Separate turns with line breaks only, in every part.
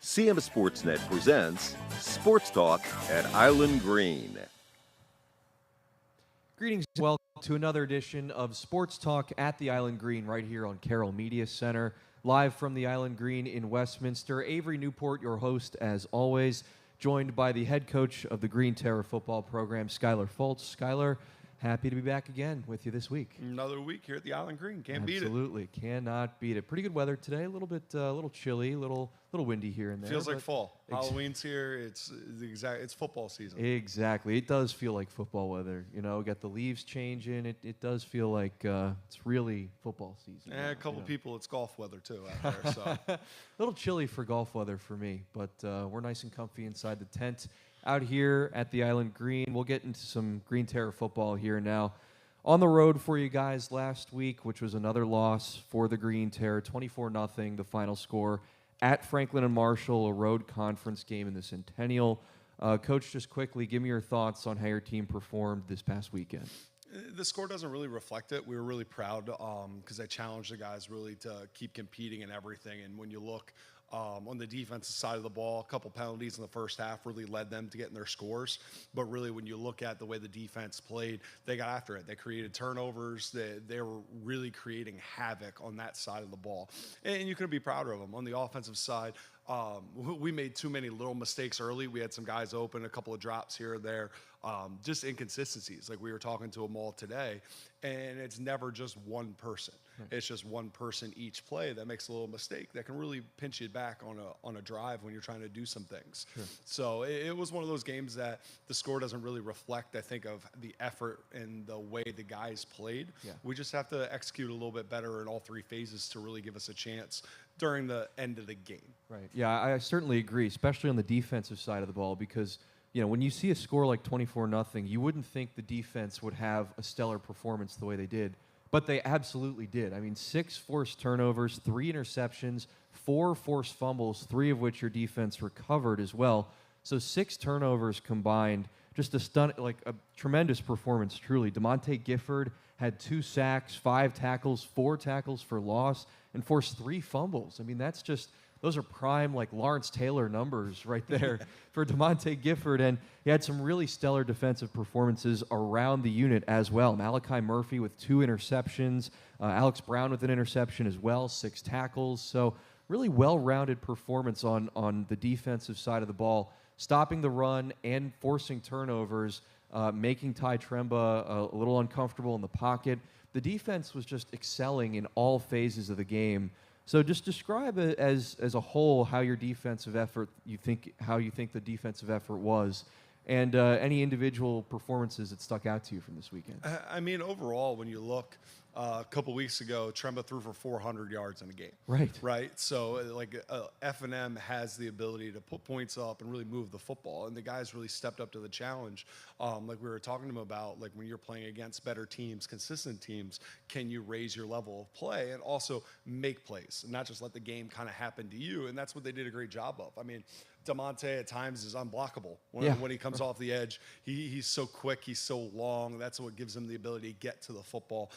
CM Sportsnet presents Sports Talk at Island Green.
Greetings and welcome to another edition of Sports Talk at the Island Green right here on Carroll Media Center. Live from the Island Green in Westminster, Avery Newport, your host as always, joined by the head coach of the Green Terror football program, Skyler Fultz. Skyler, happy to be back again with you this week.
Another week here at the Island Green. Can't beat it.
Absolutely. Cannot beat it. Pretty good weather today. A little bit, little chilly, little windy here and there.
Feels like fall. Halloween's here. It's football season.
Exactly. It does feel like football weather. You know, got the leaves changing. It does feel like it's really football season.
And a couple people, it's golf weather too out there. So
a little chilly for golf weather for me, but we're nice and comfy inside the tent out here at the Island Green. We'll get into some Green Terror football here now. On the road for you guys last week, which was another loss for the Green Terror, 24-0, the final score at Franklin and Marshall, a road conference game in the Centennial. Coach, just quickly, give me your thoughts on how your team performed this past weekend.
The score doesn't really reflect it. We were really proud because I challenged the guys really to keep competing in everything. And when you look on the defensive side of the ball, a couple penalties in the first half really led them to getting their scores. But really, when you look at the way the defense played, they got after it. They created turnovers. They were really creating havoc on that side of the ball. And you couldn't be prouder of them. On the offensive side, we made too many little mistakes early. We had some guys open, a couple of drops here or there, just inconsistencies. Like we were talking to them all today, and it's never just one person. It's just one person each play that makes a little mistake that can really pinch you back on a drive when you're trying to do some things. Sure. So it was one of those games that the score doesn't really reflect, I think, of the effort and the way the guys played. Yeah. We just have to execute a little bit better in all three phases to really give us a chance during the end of the game.
Right. Yeah, I certainly agree, especially on the defensive side of the ball, because when you see a score like 24-0, you wouldn't think the defense would have a stellar performance the way they did, but they absolutely did. I memean, 6 forced turnovers, 3 interceptions, 4 forced fumbles, 3 of which your defense recovered as well. So 6 turnovers combined, just a tremendous performance, truly. DeMonte Gifford had 2 sacks, 5 tackles, 4 tackles for loss, and forced 3 fumbles. I mean, those are prime, like, Lawrence Taylor numbers right there for DeMonte Gifford. And he had some really stellar defensive performances around the unit as well. Malachi Murphy with 2 interceptions, Alex Brown with an interception as well, 6 tackles. So really well-rounded performance on the defensive side of the ball, stopping the run and forcing turnovers, making Ty Tremba a little uncomfortable in the pocket. The defense was just excelling in all phases of the game. So just describe it as a whole how your defensive effort, how you think the defensive effort was, and any individual performances that stuck out to you from this weekend.
I mean, overall, when you look, a couple weeks ago, Tremba threw for 400 yards in a game. Right. So, F&M has the ability to put points up and really move the football, and the guys really stepped up to the challenge. Like we were talking to them about, like when you're playing against better teams, consistent teams, can you raise your level of play and also make plays, and not just let the game kind of happen to you? And that's what they did a great job of. I mean, DeMonte at times is unblockable when he comes off the edge. He's so quick, he's so long. That's what gives him the ability to get to the football.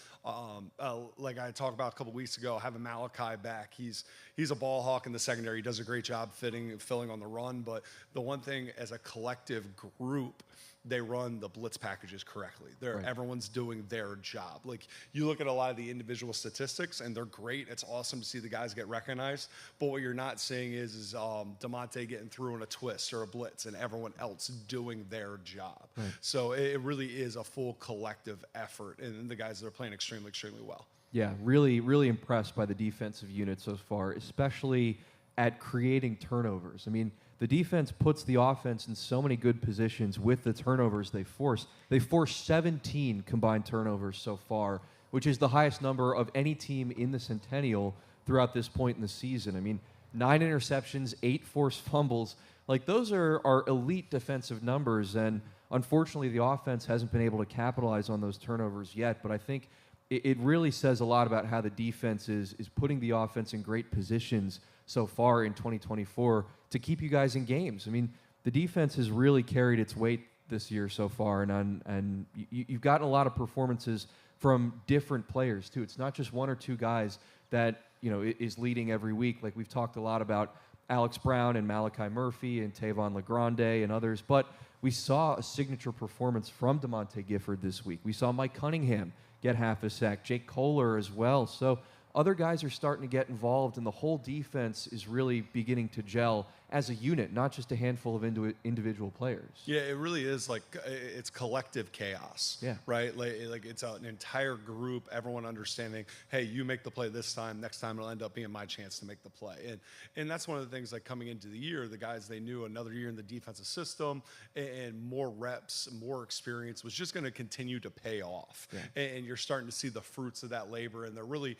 Like I talked about a couple weeks ago, having Malachi back, he's a ball hawk in the secondary. He does a great job filling on the run. But the one thing, as a collective group, they run the blitz packages correctly. Everyone's doing their job. Like, you look at a lot of the individual statistics, and they're great. It's awesome to see the guys get recognized. But what you're not seeing is DeMonte getting through in a twist or a blitz and everyone else doing their job. Right. So it really is a full collective effort, and the guys that are playing extremely, extremely well.
Yeah, really, really impressed by the defensive unit so far, especially at creating turnovers. I mean, the defense puts the offense in so many good positions with the turnovers they force. They forced 17 combined turnovers so far, which is the highest number of any team in the Centennial throughout this point in the season. I mean, 9 interceptions, 8 forced fumbles. Like, those are elite defensive numbers, and unfortunately the offense hasn't been able to capitalize on those turnovers yet. But I think it really says a lot about how the defense is putting the offense in great positions so far in 2024 to keep you guys in games. I mean, the defense has really carried its weight this year so far, and you've gotten a lot of performances from different players too. It's not just 1 or 2 guys that is leading every week. Like we've talked a lot about Alex Brown and Malachi Murphy and Tavon LeGrande and others, but we saw a signature performance from DeMonte Gifford this week. We saw Mike Cunningham get half a sack, Jake Kohler as well. So other guys are starting to get involved, and the whole defense is really beginning to gel as a unit, not just a handful of individual players.
Yeah, it really is like it's collective chaos.
Yeah.
Right? Like it's an entire group, everyone understanding, hey, you make the play this time, next time it'll end up being my chance to make the play. And that's one of the things, like, coming into the year, the guys, they knew another year in the defensive system and more reps, more experience was just going to continue to pay off. Yeah. And you're starting to see the fruits of that labor, and they're really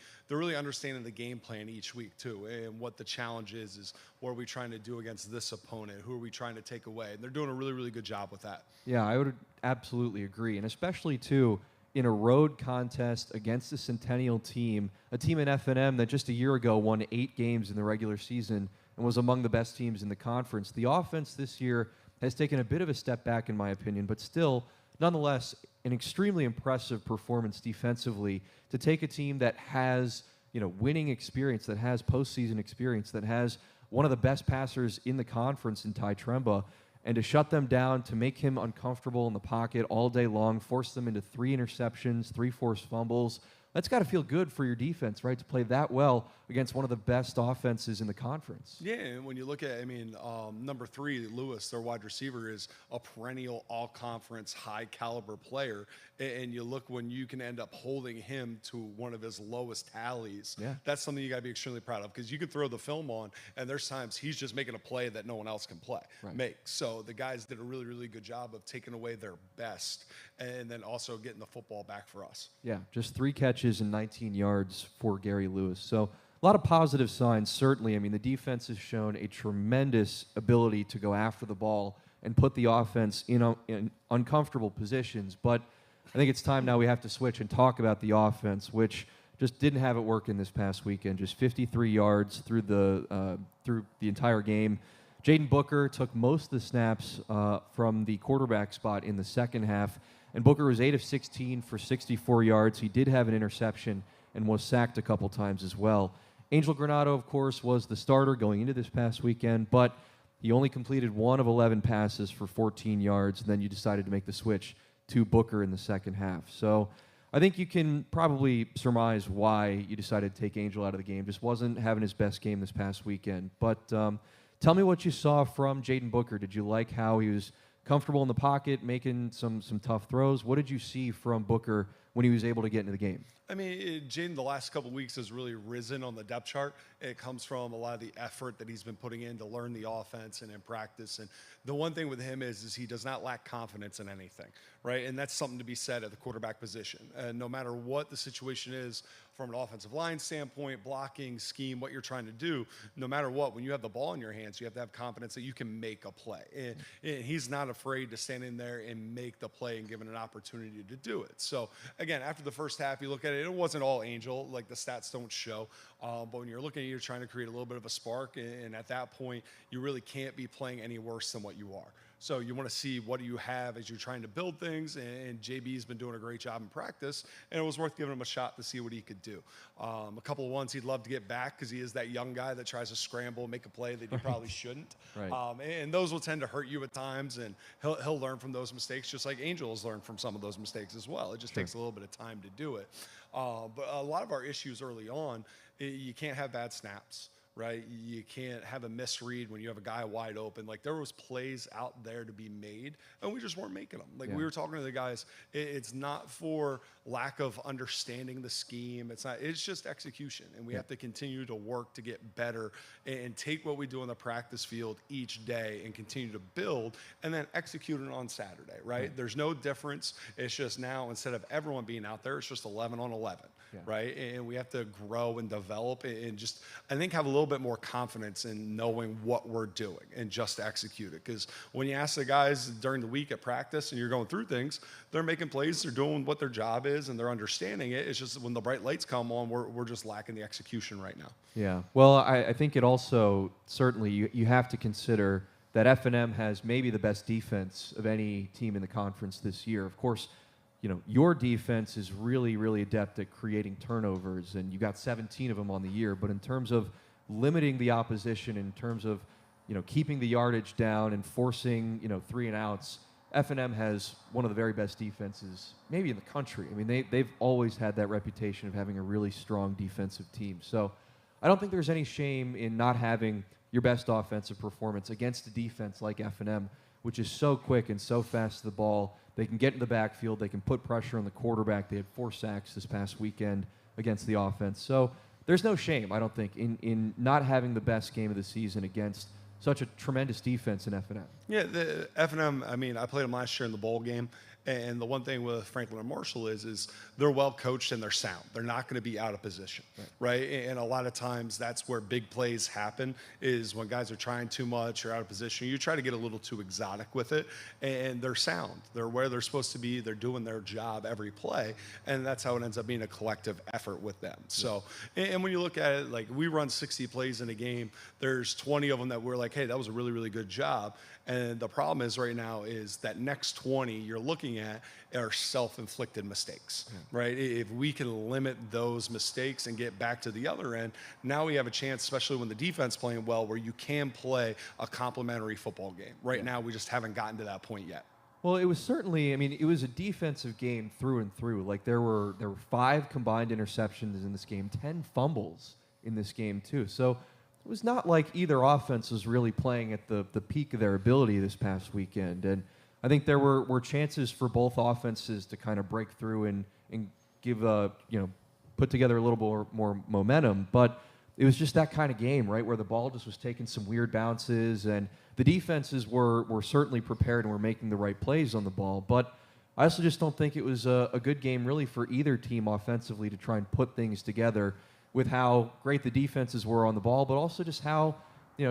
understanding the game plan each week too, and what the challenge is what are we trying to do against this opponent, who are we trying to take away, and they're doing a really, really good job with that.
Yeah, I would absolutely agree, and especially too in a road contest against a Centennial team, a team in F&M that just a year ago won 8 games in the regular season and was among the best teams in the conference. The offense this year has taken a bit of a step back, in my opinion, but still, nonetheless, an extremely impressive performance defensively to take a team that has, winning experience, that has postseason experience, that has one of the best passers in the conference in Ty Tremba, and to shut them down, to make him uncomfortable in the pocket all day long, force them into 3 interceptions, 3 forced fumbles. That's got to feel good for your defense, right, to play that well against one of the best offenses in the conference.
Yeah, and when you look at, number 3, Lewis, their wide receiver, is a perennial all-conference, high-caliber player, and you look when you can end up holding him to one of his lowest tallies. Yeah. That's something you got to be extremely proud of, because you can throw the film on, and there's times he's just making a play that no one else can make. So the guys did a really, really good job of taking away their best and then also getting the football back for us.
Yeah, just 3 catches and 19 yards for Gary Lewis. So a lot of positive signs, certainly. The defense has shown a tremendous ability to go after the ball and put the offense in uncomfortable positions. But I think it's time now we have to switch and talk about the offense, which just didn't have it working this past weekend. Just 53 yards through the entire game. Jaden Booker took most of the snaps from the quarterback spot in the second half, and Booker was 8 of 16 for 64 yards. He did have an interception and was sacked a couple times as well. Angel Granado, of course, was the starter going into this past weekend, but he only completed 1 of 11 passes for 14 yards, and then you decided to make the switch to Booker in the second half. So I think you can probably surmise why you decided to take Angel out of the game. Just wasn't having his best game this past weekend. But tell me what you saw from Jaden Booker. Did you like how he was comfortable in the pocket, making some tough throws? What did you see from Booker when he was able to get into the game?
Jaden, the last couple of weeks has really risen on the depth chart. It comes from a lot of the effort that he's been putting in to learn the offense and in practice. And the one thing with him is he does not lack confidence in anything, right? And that's something to be said at the quarterback position. No matter what the situation is from an offensive line standpoint, blocking, scheme, what you're trying to do, no matter what, when you have the ball in your hands, you have to have confidence that you can make a play. And he's not afraid to stand in there and make the play and given an opportunity to do it. So, again, after the first half, you look at it, it wasn't all Angel, like the stats don't show. But when you're looking at it, you're trying to create a little bit of a spark. And at that point, you really can't be playing any worse than what you are. So you want to see what do you have as you're trying to build things, and JB's been doing a great job in practice, and it was worth giving him a shot to see what he could do. A couple of ones he'd love to get back because he is that young guy that tries to scramble and make a play that he probably shouldn't. Right. And those will tend to hurt you at times, and he'll learn from those mistakes just like Angel has learned from some of those mistakes as well. It just takes a little bit of time to do it. But a lot of our issues early on, you can't have bad snaps. Right? You can't have a misread when you have a guy wide open. Like, there was plays out there to be made, and we just weren't making them. Like, we were talking to the guys, it's not for lack of understanding the scheme. It's just execution, and we have to continue to work to get better and take what we do on the practice field each day and continue to build and then execute it on Saturday, right? There's no difference. It's just now, instead of everyone being out there, it's just 11 on 11. Right? And we have to grow and develop and just, I think, have a little bit more confidence in knowing what we're doing and just execute it. Because when you ask the guys during the week at practice and you're going through things, they're making plays, they're doing what their job is, and they're understanding it. It's just when the bright lights come on, we're just lacking the execution right now. Yeah.
Well, I think it also, certainly, you have to consider that F&M has maybe the best defense of any team in the conference this year. Of course, your defense is really, really adept at creating turnovers, and you got 17 of them on the year. But in terms of limiting the opposition in terms of, keeping the yardage down and forcing, 3 and outs. F&M has one of the very best defenses, maybe in the country. I mean, they've always had that reputation of having a really strong defensive team. So I don't think there's any shame in not having your best offensive performance against a defense like F&M, which is so quick and so fast to the ball. They can get in the backfield. They can put pressure on the quarterback. They had 4 sacks this past weekend against the offense. So there's no shame, I don't think, in not having the best game of the season against such a tremendous defense in F&M.
Yeah, the F&M, I mean, I played them last year in the bowl game. And the one thing with Franklin and Marshall is they're well coached and they're sound. They're not going to be out of position, right? And a lot of times that's where big plays happen, is when guys are trying too much or out of position. You try to get a little too exotic with it, and they're sound. They're where they're supposed to be. They're doing their job every play, and that's how it ends up being a collective effort with them. So, and when you look at it, like we run 60 plays in a game, there's 20 of them that we're like, hey, that was a really, really good job. And the problem is right now is that next 20 you're looking at are self-inflicted mistakes, right? If we can limit those mistakes and get back to the other end, now we have a chance, especially when the defense playing well, where you can play a complementary football game. Right now, we just haven't gotten to that point yet.
Well, it was certainly, it was a defensive game through and through. Like there were 5 combined interceptions in this game, 10 fumbles in this game too. So it was not like either offense was really playing at the peak of their ability this past weekend. And I think there were chances for both offenses to kind of break through and give put together a little more momentum. But it was just that kind of game, right, where the ball just was taking some weird bounces, and the defenses were certainly prepared and were making the right plays on the ball. But I also just don't think it was a good game really for either team offensively to try and put things together, with how great the defenses were on the ball, but also just how,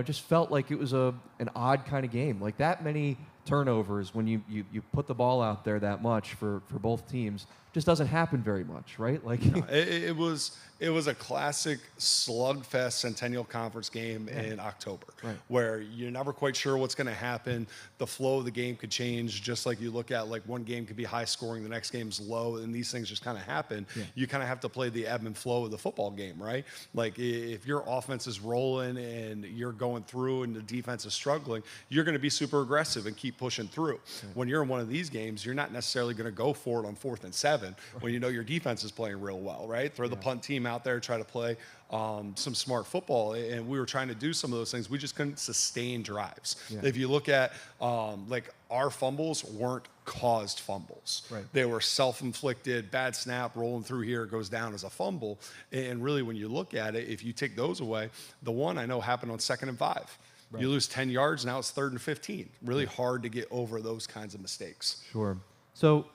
just felt like it was an odd kind of game. Like that many turnovers when you put the ball out there that much for both teams just doesn't happen very much, right? Like
it was a classic slugfest Centennial Conference game in October, where you're never quite sure what's going to happen. The flow of the game could change, just like you look at like one game could be high scoring, the next game's low, and these things just kind of happen. You kind of have to play the ebb and flow of the football game, right? Like if your offense is rolling and you're going through and the defense is struggling, you're going to be super aggressive and keep pushing through. When you're in one of these games, you're not necessarily going to go for it on 4th and 7 when you know your defense is playing real well, right? Throw the punt team out there, try to play some smart football, and we were trying to do some of those things. We just couldn't sustain drives. If you look at like our fumbles weren't caused fumbles. They were self-inflicted, bad snap, rolling through here, goes down as a fumble. And really, when you look at it, if you take those away, the one I know happened on 2nd and 5. You lose 10 yards, now it's 3rd and 15. Really hard to get over those kinds of mistakes.
Sure. So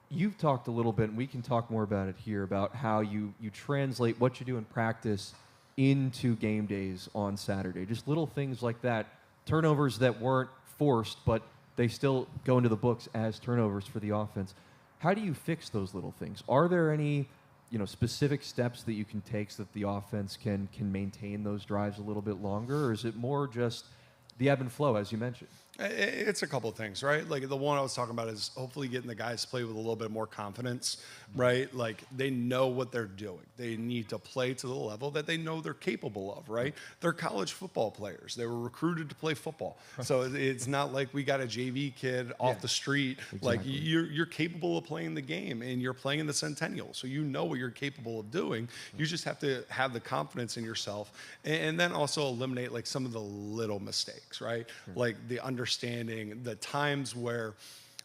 you've talked a little bit, and we can talk more about it here, about how you translate what you do in practice into game days on Saturday. Just little things like that, turnovers that weren't forced, but they still go into the books as turnovers for the offense. How do you fix those little things? Are there any specific steps that you can take so that the offense can maintain those drives a little bit longer, or is it more just the ebb and flow, as you mentioned?
It's a couple of things, right? Like the one I was talking about is hopefully getting the guys to play with a little bit more confidence, right? Like they know what they're doing. They need to play to the level that they know they're capable of, right? They're college football players. They were recruited to play football. So it's not like we got a JV kid off the street. Exactly. Like you're capable of playing the game, and you're playing in the Centennial. So you know what you're capable of doing. You just have to have the confidence in yourself, and then also eliminate like some of the little mistakes, right? Like the understanding the times where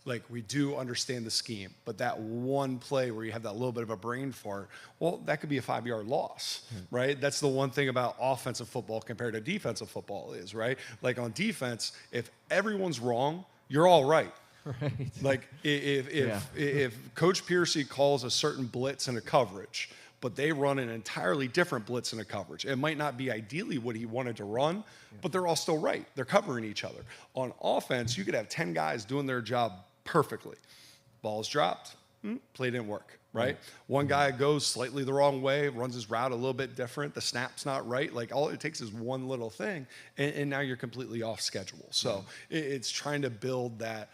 like we do understand the scheme, but that one play where you have that little bit of a brain fart, well, that could be a 5-yard loss, right? That's the one thing about offensive football compared to defensive football is, right? Like on defense, if everyone's wrong, you're all right.
Right.
Like if Coach Piercy calls a certain blitz in a coverage, but they run an entirely different blitz in a coverage. It might not be ideally what he wanted to run, but they're all still right. They're covering each other. On offense, you could have 10 guys doing their job perfectly. Ball's dropped. Play didn't work, right? One guy goes slightly the wrong way, runs his route a little bit different. The snap's not right. Like all it takes is one little thing, and now you're completely off schedule. So it's trying to build that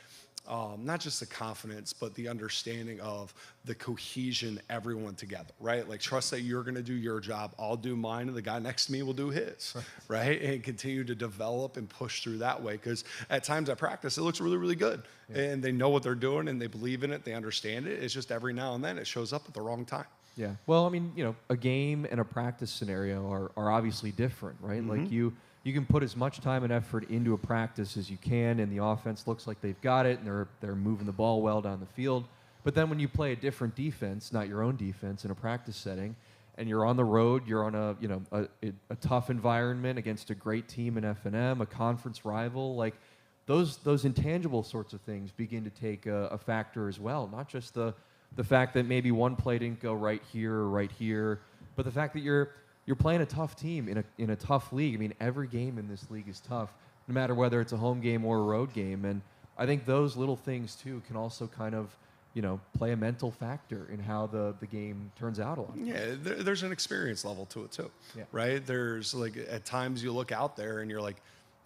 not just the confidence, but the understanding of the cohesion, everyone together, right? Like, trust that you're going to do your job, I'll do mine, and the guy next to me will do his, right? And continue to develop and push through that way. Because at times at practice, it looks really, really good. And they know what they're doing, and they believe in it, they understand it. It's just every now and then it shows up at the wrong time.
Yeah. Well, I mean, a game and a practice scenario are obviously different, right? Like you can put as much time and effort into a practice as you can, and the offense looks like they've got it, and they're moving the ball well down the field. But then when you play a different defense, not your own defense, in a practice setting, and you're on the road, you're on a tough environment against a great team in F&M, a conference rival, like those intangible sorts of things begin to take a factor as well. Not just the fact that maybe one play didn't go right here or right here, but the fact that you're playing a tough team in a tough league. I mean, every game in this league is tough, no matter whether it's a home game or a road game. And I think those little things, too, can also kind of, play a mental factor in how the game turns out a lot.
Yeah, there's an experience level to it, too, right? There's, like, at times you look out there and you're like,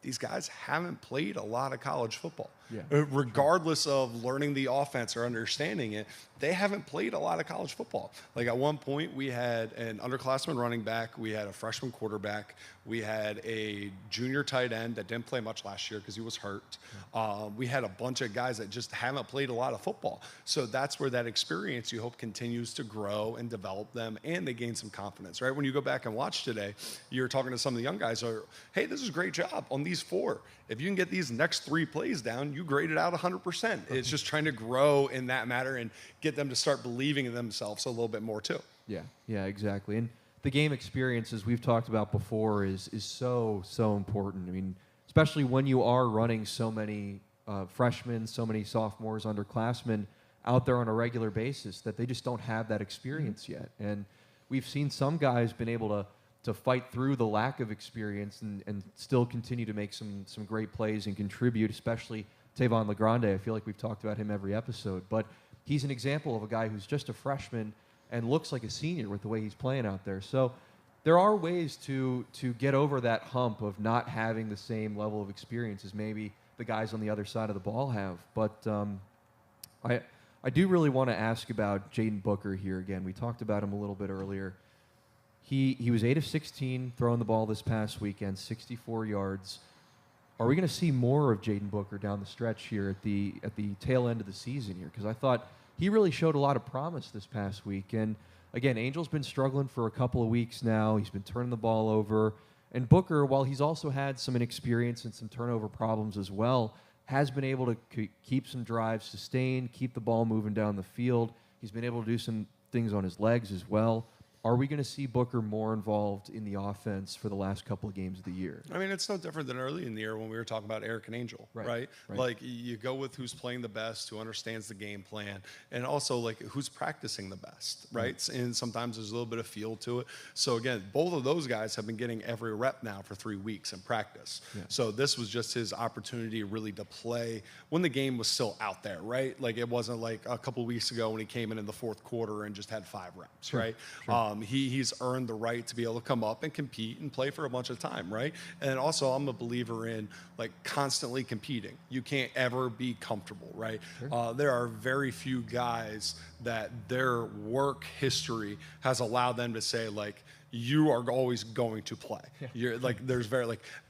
these guys haven't played a lot of college football. Regardless of learning the offense or understanding it, they haven't played a lot of college football. Like, at one point, we had an underclassman running back, we had a freshman quarterback, we had a junior tight end that didn't play much last year because he was hurt. We had a bunch of guys that just haven't played a lot of football. So that's where that experience, you hope, continues to grow and develop them, and they gain some confidence, right? When you go back and watch today, you're talking to some of the young guys, hey, this is a great job on these 4. If you can get these next 3 plays down, you grade it out 100%. It's just trying to grow in that matter and get them to start believing in themselves a little bit more too.
Yeah, exactly. And the game experience, as we've talked about before, is so important. I mean, especially when you are running so many freshmen, so many sophomores, underclassmen out there on a regular basis, that they just don't have that experience yet. And we've seen some guys been able to fight through the lack of experience and still continue to make some great plays and contribute, especially Tavon LeGrande. I feel like we've talked about him every episode, but he's an example of a guy who's just a freshman and looks like a senior with the way he's playing out there. So there are ways to get over that hump of not having the same level of experience as maybe the guys on the other side of the ball have. But I do really want to ask about Jaden Booker here again. We talked about him a little bit earlier. He was 8 of 16 throwing the ball this past weekend, 64 yards. Are we going to see more of Jaden Booker down the stretch here at the tail end of the season here? Because I thought he really showed a lot of promise this past week. And again, Angel's been struggling for a couple of weeks now. He's been turning the ball over. And Booker, while he's also had some inexperience and some turnover problems as well, has been able to keep some drives sustained, keep the ball moving down the field. He's been able to do some things on his legs as well. Are we going to see Booker more involved in the offense for the last couple of games of the year? I
mean, it's no different than early in the year when we were talking about Eric and Angel, right? Like, you go with who's playing the best, who understands the game plan, and also, like, who's practicing the best, right? And sometimes there's a little bit of feel to it. So, again, both of those guys have been getting every rep now for 3 weeks in practice. So this was just his opportunity really to play when the game was still out there, right? Like, it wasn't like a couple of weeks ago when he came in the fourth quarter and just had 5 reps, right? He's earned the right to be able to come up and compete and play for a bunch of time, right? And also, I'm a believer in, like, constantly competing. You can't ever be comfortable, right? There are very few guys that their work history has allowed them to say, like, you are always going to play. You're like,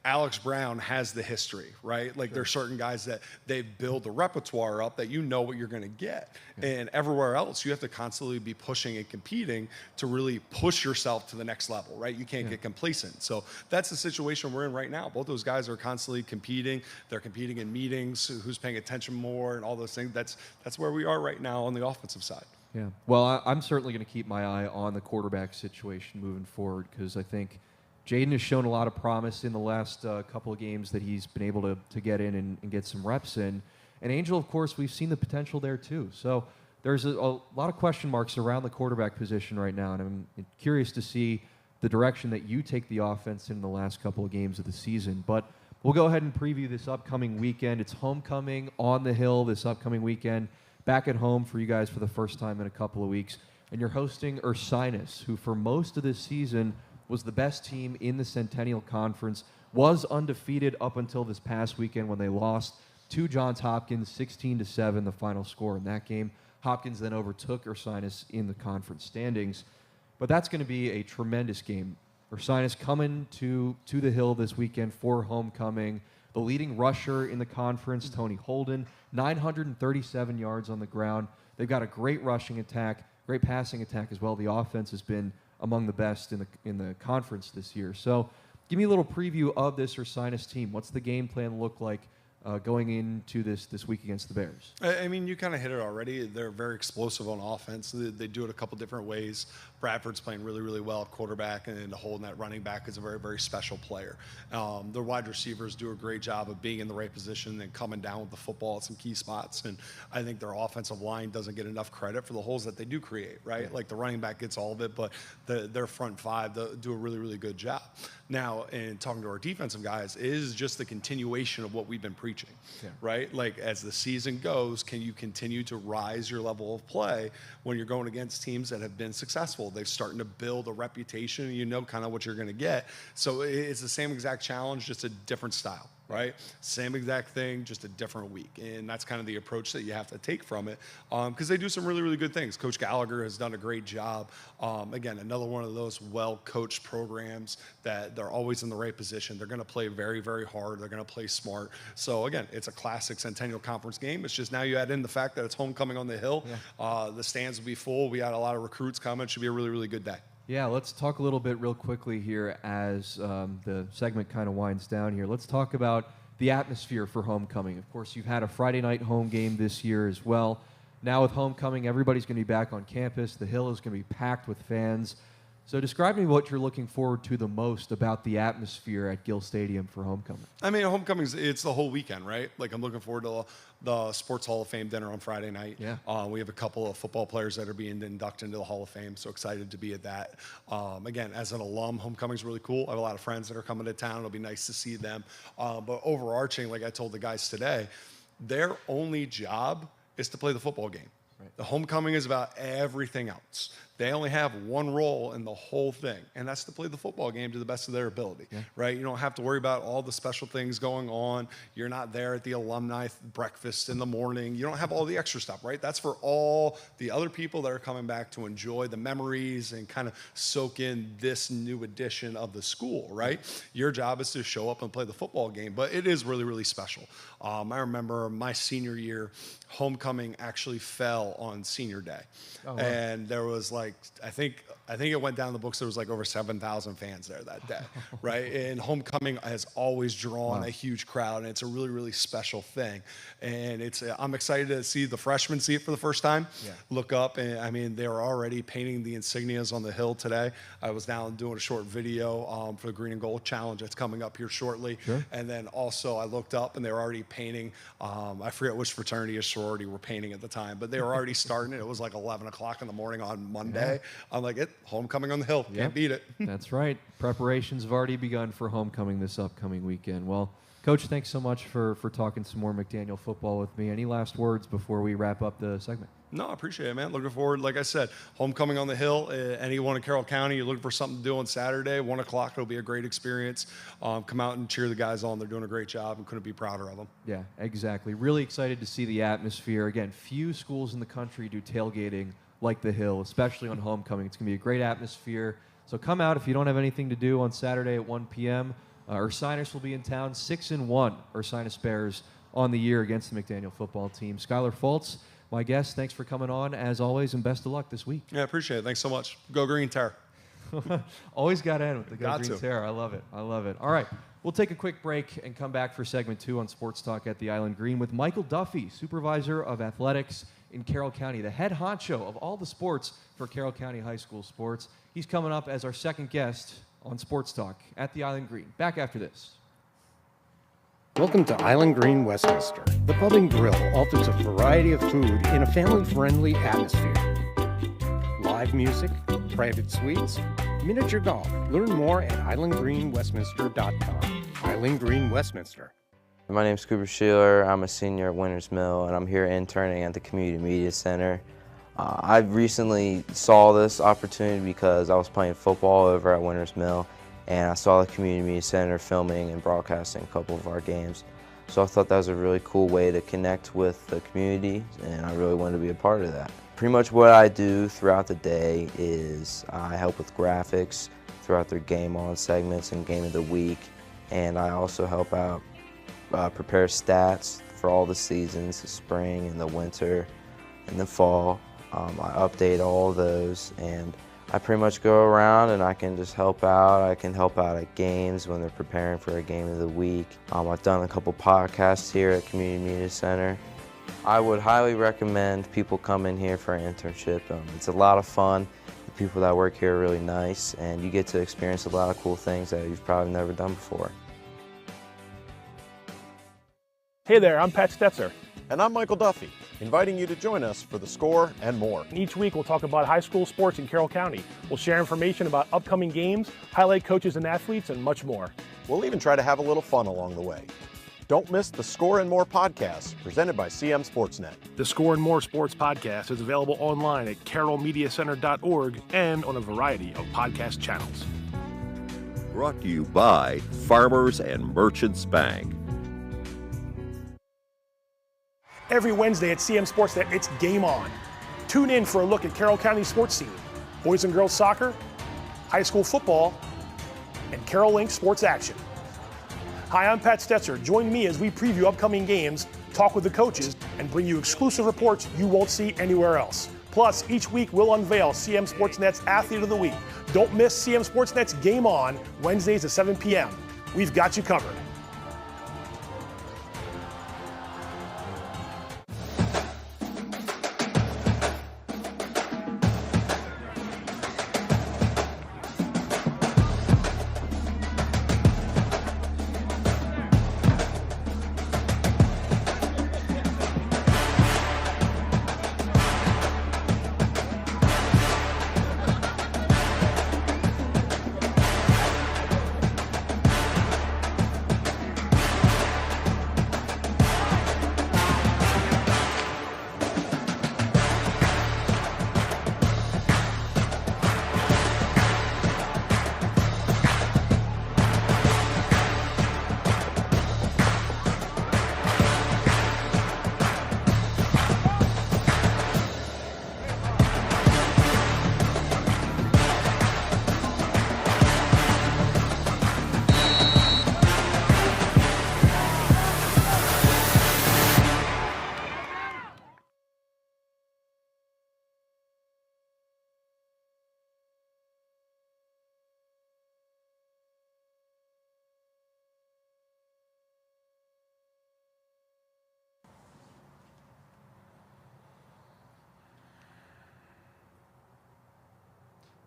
Alex Brown has the history, right? Like, there's certain guys that they build the repertoire up that you know what you're going to get. And everywhere else, you have to constantly be pushing and competing to really push yourself to the next level, right? You can't get complacent. So that's the situation we're in right now. Both those guys are constantly competing. They're competing in meetings, who's paying attention more and all those things. That's where we are right now on the offensive side.
Yeah. Well, I'm certainly going to keep my eye on the quarterback situation moving forward, because I think Jaden has shown a lot of promise in the last couple of games that he's been able to get in and get some reps in. And Angel, of course, we've seen the potential there too. So there's a lot of question marks around the quarterback position right now, and I'm curious to see the direction that you take the offense in the last couple of games of the season. But we'll go ahead and preview this upcoming weekend. It's homecoming on the Hill this upcoming weekend. Back at home for you guys for the first time in a couple of weeks. And you're hosting Ursinus, who for most of this season was the best team in the Centennial Conference, was undefeated up until this past weekend when they lost to Johns Hopkins, 16-7, the final score in that game. Hopkins then overtook Ursinus in the conference standings. But that's going to be a tremendous game. Ursinus coming to the Hill this weekend for homecoming. The leading rusher in the conference, Tony Holden, 937 yards on the ground. They've got a great rushing attack, great passing attack as well. The offense has been among the best in the conference this year. So give me a little preview of this Ursinus team. What's the game plan look like going into this week against the Bears?
I mean, you kind of hit it already. They're very explosive on offense. They do it a couple different ways. Bradford's playing really, really well at quarterback, and Holden at running back is a very, very special player. The wide receivers do a great job of being in the right position and coming down with the football at some key spots. And I think their offensive line doesn't get enough credit for the holes that they do create, right? Yeah. Like the running back gets all of it, but their front five do a really, really good job. Now, in talking to our defensive guys, is just the continuation of what we've been preaching, right? Like as the season goes, can you continue to rise your level of play when you're going against teams that have been successful? They're starting to build a reputation. You know kind of what you're going to get. So it's the same exact challenge, just a different style, right? Same exact thing, just a different week. And that's kind of the approach that you have to take from it because they do some really, really good things. Coach Gallagher has done a great job. Again, another one of those well-coached programs that they're always in the right position. They're going to play very, very hard. They're going to play smart. So, again, it's a classic Centennial Conference game. It's just now you add in the fact that it's homecoming on the Hill. Yeah. The stands will be full. We had a lot of recruits coming. It should be a really, really good day.
Yeah, let's talk a little bit real quickly here as the segment kind of winds down here. Let's talk about the atmosphere for homecoming. Of course, you've had a Friday night home game this year as well. Now with homecoming, everybody's going to be back on campus. The Hill is going to be packed with fans. So describe me what you're looking forward to the most about the atmosphere at Gill Stadium for homecoming.
I mean, homecoming, it's the whole weekend, right? Like I'm looking forward to the Sports Hall of Fame dinner on Friday night. Yeah. We have a couple of football players that are being inducted into the Hall of Fame, so excited to be at that. Again, as an alum, homecoming is really cool. I have a lot of friends that are coming to town. It'll be nice to see them. But overarching, like I told the guys today, their only job is to play the football game. Right. The homecoming is about everything else. They only have one role in the whole thing, and that's to play the football game to the best of their ability, right? You don't have to worry about all the special things going on. You're not there at the alumni breakfast in the morning. You don't have all the extra stuff, right? That's for all the other people that are coming back to enjoy the memories and kind of soak in this new edition of the school, right? Your job is to show up and play the football game, but it is really, really special. I remember my senior year, homecoming actually fell on senior day. Oh, wow. And there was like, I think it went down the books. There was like over 7,000 fans there that day, right? And homecoming has always drawn a huge crowd, and it's a really, really special thing. And I'm excited to see the freshmen see it for the first time. Yeah. Look up, and I mean, they were already painting the insignias on the Hill today. I was down doing a short video for the Green and Gold Challenge that's coming up here shortly. Sure. And then also I looked up, and they were already painting. I forget which fraternity or sorority were painting at the time, but they were already starting it. It was like 11 o'clock in the morning on Monday. Yeah. I'm like, homecoming on the Hill. Can't beat it.
That's right. Preparations have already begun for homecoming this upcoming weekend. Well, Coach, thanks so much for talking some more McDaniel football with me. Any last words before we wrap up the segment?
No, I appreciate it, man. Looking forward, like I said, homecoming on the Hill. Anyone in Carroll County, you're looking for something to do on Saturday, 1 o'clock, it'll be a great experience. Come out and cheer the guys on. They're doing a great job and couldn't be prouder of them. Yeah, exactly. Really excited to see the atmosphere. Again, few schools in the country do tailgating like the Hill, especially on homecoming. It's going to be a great atmosphere. So come out if you don't have anything to do on Saturday at 1 p.m. Ursinus will be in town, 6-1 Ursinus Bears on the year against the McDaniel football team. Skyler Fultz, my guest, thanks for coming on as always, and best of luck this week. Yeah, I appreciate it. Thanks so much. Go Green Terror. Always got to end with the Go Green Terror. I love it. I love it. All right, we'll take a quick break and come back for segment 2 on Sports Talk at the Island Green with Michael Duffy, supervisor of athletics in Carroll County, the head honcho of all the sports for Carroll County High School sports. He's coming up as our second guest on Sports Talk at the Island Green. Back after this.
Welcome to Island Green, Westminster. The Pub and Grill offers a variety of food in a family-friendly atmosphere. Live music, private suites, miniature golf. Learn more at islandgreenwestminster.com. Island Green, Westminster.
My name is Cooper Sheeler. I'm a senior at Winters Mill, and I'm here interning at the Community Media Center. I recently saw this opportunity because I was playing football over at Winters Mill, and I saw the Community Media Center filming and broadcasting a couple of our games. So I thought that was a really cool way to connect with the community, and I really wanted to be a part of that. Pretty much what I do throughout the day is I help with graphics throughout their Game On segments and Game of the Week, and I also help out prepare stats for all the seasons, the spring and the winter and the fall. I update all of those, and I pretty much go around and I can just help out. I can help out at games when they're preparing for a Game of the Week. I've done a couple podcasts here at Community Media Center. I would highly recommend people come in here for an internship. It's a lot of fun. The people that work here are really nice, and you get to experience a lot of cool things that you've probably never done before.
Hey there, I'm Pat Stetzer.
And I'm Michael Duffy, inviting you to join us for The Score and more.
Each week we'll talk about high school sports in Carroll County. We'll share information about upcoming games, highlight coaches and athletes, and much more.
We'll even try to have a little fun along the way. Don't miss The Score and More podcast, presented by CM Sportsnet.
The Score and More Sports podcast is available online at carrollmediacenter.org and on a variety of podcast channels.
Brought to you by Farmers and Merchants Bank.
Every Wednesday at CM Sportsnet, it's Game On. Tune in for a look at Carroll County sports scene, boys and girls soccer, high school football, and Carroll Link sports action. Hi, I'm Pat Stetzer. Join me as we preview upcoming games, talk with the coaches, and bring you exclusive reports you won't see anywhere else. Plus, each week we'll unveil CM Sportsnet's Athlete of the Week. Don't miss CM Sportsnet's Game On, Wednesdays at 7 p.m. We've got you covered.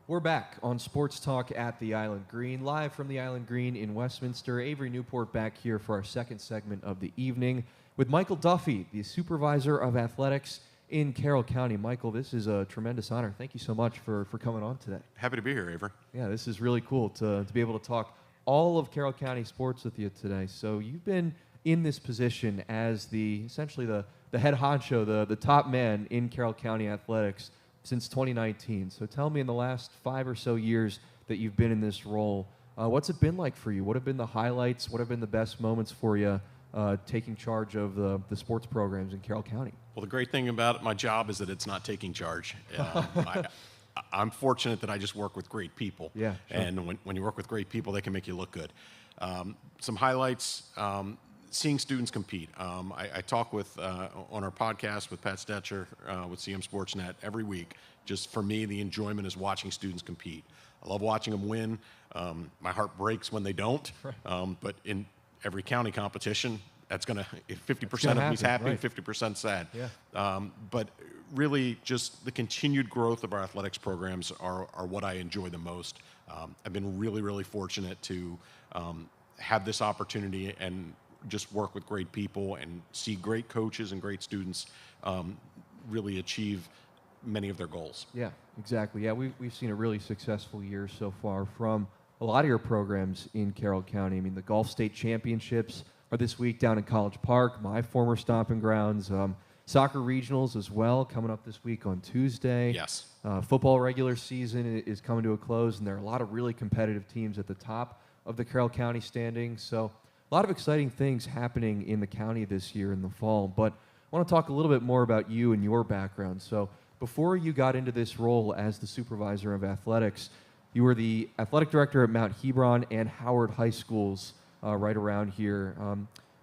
We're back on Sports Talk at the Island Green, live from the Island Green in Westminster. Avery Newport back here for our second segment of the evening with Michael Duffy, the supervisor of athletics in Carroll County. Michael, this is a tremendous honor. Thank you so much for coming on today.
Happy to be here, Avery.
Yeah, this is really cool to be able to talk all of Carroll County sports with you today. So you've been in this position as essentially the head honcho, the top man in Carroll County athletics since 2019. So tell me, in the last 5 or so years that you've been in this role, what's it been like for you? What have been the highlights? What have been the best moments for you taking charge of the sports programs in Carroll County?
Well, the great thing about my job is that it's not taking charge. I'm fortunate that I just work with great people.
Yeah, sure.
And when you work with great people, they can make you look good. Some highlights, seeing students compete. I talk with on our podcast with Pat Stetzer with CM Sportsnet every week. Just for me, the enjoyment is watching students compete. I love watching them win. My heart breaks when they don't. But in every county competition, that's going to, if 50% of me's happy, right. 50% sad.
Yeah.
But really, just the continued growth of our athletics programs are what I enjoy the most. I've been really, really fortunate to have this opportunity and just work with great people and see great coaches and great students really achieve many of their goals.
Yeah, exactly. Yeah, we've seen a really successful year so far from a lot of your programs in Carroll County. I mean, the Golf State Championships are this week down in College Park, my former stomping grounds. Soccer regionals as well, coming up this week on Tuesday.
Yes.
Football regular season is coming to a close, and there are a lot of really competitive teams at the top of the Carroll County standings. So a lot of exciting things happening in the county this year in the fall. But I want to talk a little bit more about you and your background. So before you got into this role as the supervisor of athletics, you were the athletic director at Mount Hebron and Howard High Schools right around here.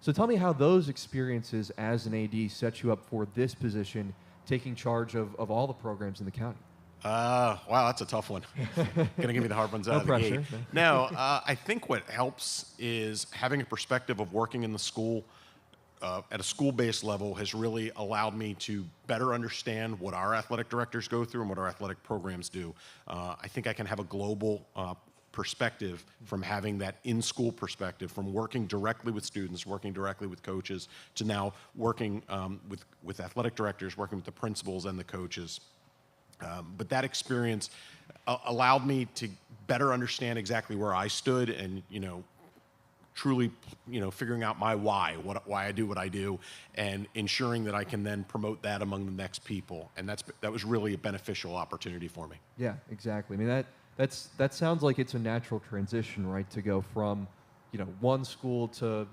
So tell me how those experiences as an AD set you up for this position, taking charge of all the programs in the county.
Wow, that's a tough one. Gonna give me the hard ones out of the gate. No, I think what helps is having a perspective of working in the school at a school-based level has really allowed me to better understand what our athletic directors go through and what our athletic programs do. I think I can have a global perspective from having that in-school perspective, from working directly with students, working directly with coaches, to now working with athletic directors, working with the principals and the coaches. But that experience allowed me to better understand exactly where I stood and, truly, figuring out my why I do what I do, and ensuring that I can then promote that among the next people. And that was really a beneficial opportunity for me.
Yeah, exactly. I mean, that sounds like it's a natural transition, right? To go from, one school to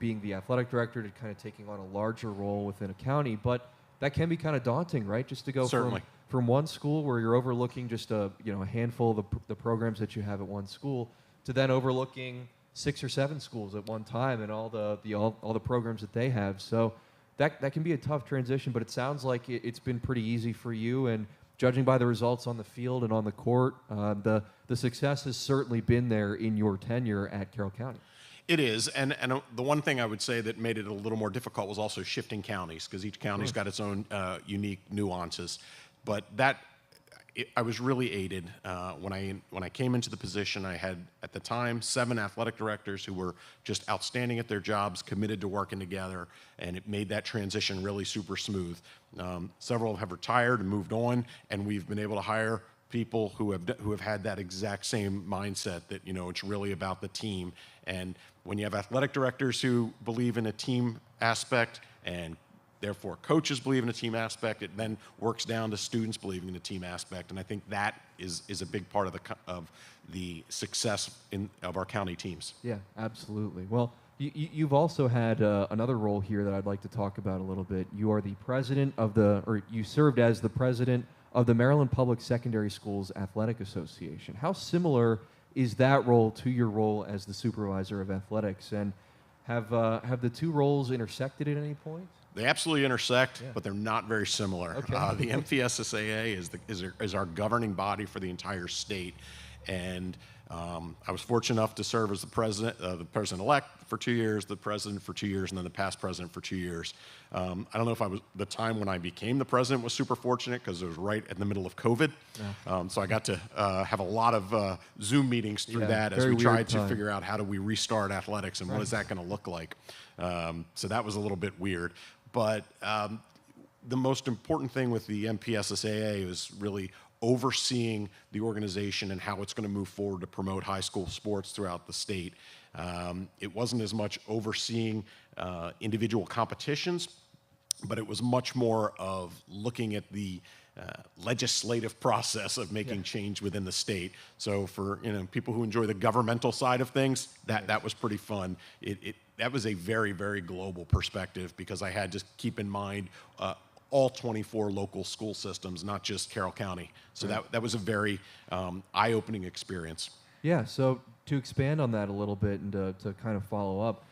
being the athletic director to kind of taking on a larger role within a county. But that can be kind of daunting, right? Just to go from one school where you're overlooking just a handful of the programs that you have at one school to then overlooking 6 or 7 schools at one time and all the programs that they have. So that can be a tough transition, but it sounds like it's been pretty easy for you. And judging by the results on the field and on the court, the success has certainly been there in your tenure at Carroll County.
It is, and the one thing I would say that made it a little more difficult was also shifting counties, because each county's got its own unique nuances. But I was really aided when I came into the position. I had, at the time, 7 athletic directors who were just outstanding at their jobs, committed to working together, and it made that transition really super smooth. Several have retired and moved on, and we've been able to hire people who have had that exact same mindset that it's really about the team. And when you have athletic directors who believe in a team aspect, and therefore coaches believe in a team aspect, it then works down to students believing in a team aspect. And I think that is a big part of the success of our county teams.
Yeah, absolutely. Well, you've also had another role here that I'd like to talk about a little bit. You are the president you served as the president of the Maryland Public Secondary Schools Athletic Association. How similar is that role to your role as the supervisor of athletics? And have the two roles intersected at any point?
They absolutely intersect, but they're not very similar. Okay. The MPSSAA is our governing body for the entire state, and I was fortunate enough to serve as the president-elect for 2 years, the president for 2 years, and then the past president for 2 years. I don't know if the time when I became the president was super fortunate, because it was right in the middle of COVID. Yeah. So I got to have a lot of Zoom meetings through that as we tried to figure out how do we restart athletics and what is that going to look like. So that was a little bit weird. But the most important thing with the MPSSAA is really overseeing the organization and how it's going to move forward to promote high school sports throughout the state. It wasn't as much overseeing individual competitions, but it was much more of looking at the legislative process of making change within the state. So for people who enjoy the governmental side of things, that was pretty fun. That was a very, very global perspective, because I had to keep in mind all 24 local school systems, not just Carroll County. So that was a very eye-opening experience.
Yeah, so to expand on that a little bit and to kind of follow up,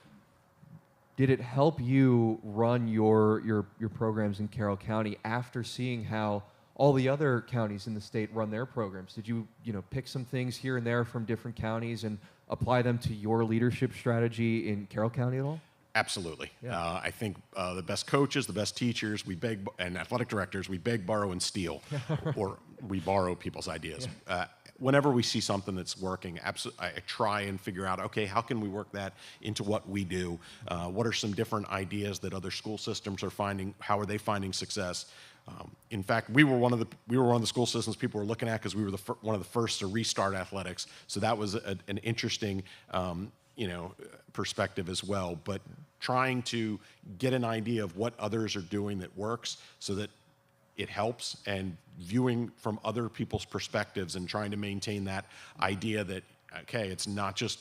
did it help you run your programs in Carroll County after seeing how all the other counties in the state run their programs? Did you pick some things here and there from different counties and apply them to your leadership strategy in Carroll County at all?
Absolutely. Yeah. I think the best coaches, the best teachers, and athletic directors, we beg, borrow, and steal, or we borrow people's ideas. Yeah. Whenever we see something that's working, I try and figure out, okay, how can we work that into what we do? What are some different ideas that other school systems are finding? How are they finding success? In fact, we were one of the school systems people were looking at, because we were one of the first to restart athletics. So that was an interesting perspective as well. But trying to get an idea of what others are doing that works, so that it helps, and viewing from other people's perspectives and trying to maintain that idea that, okay, it's not just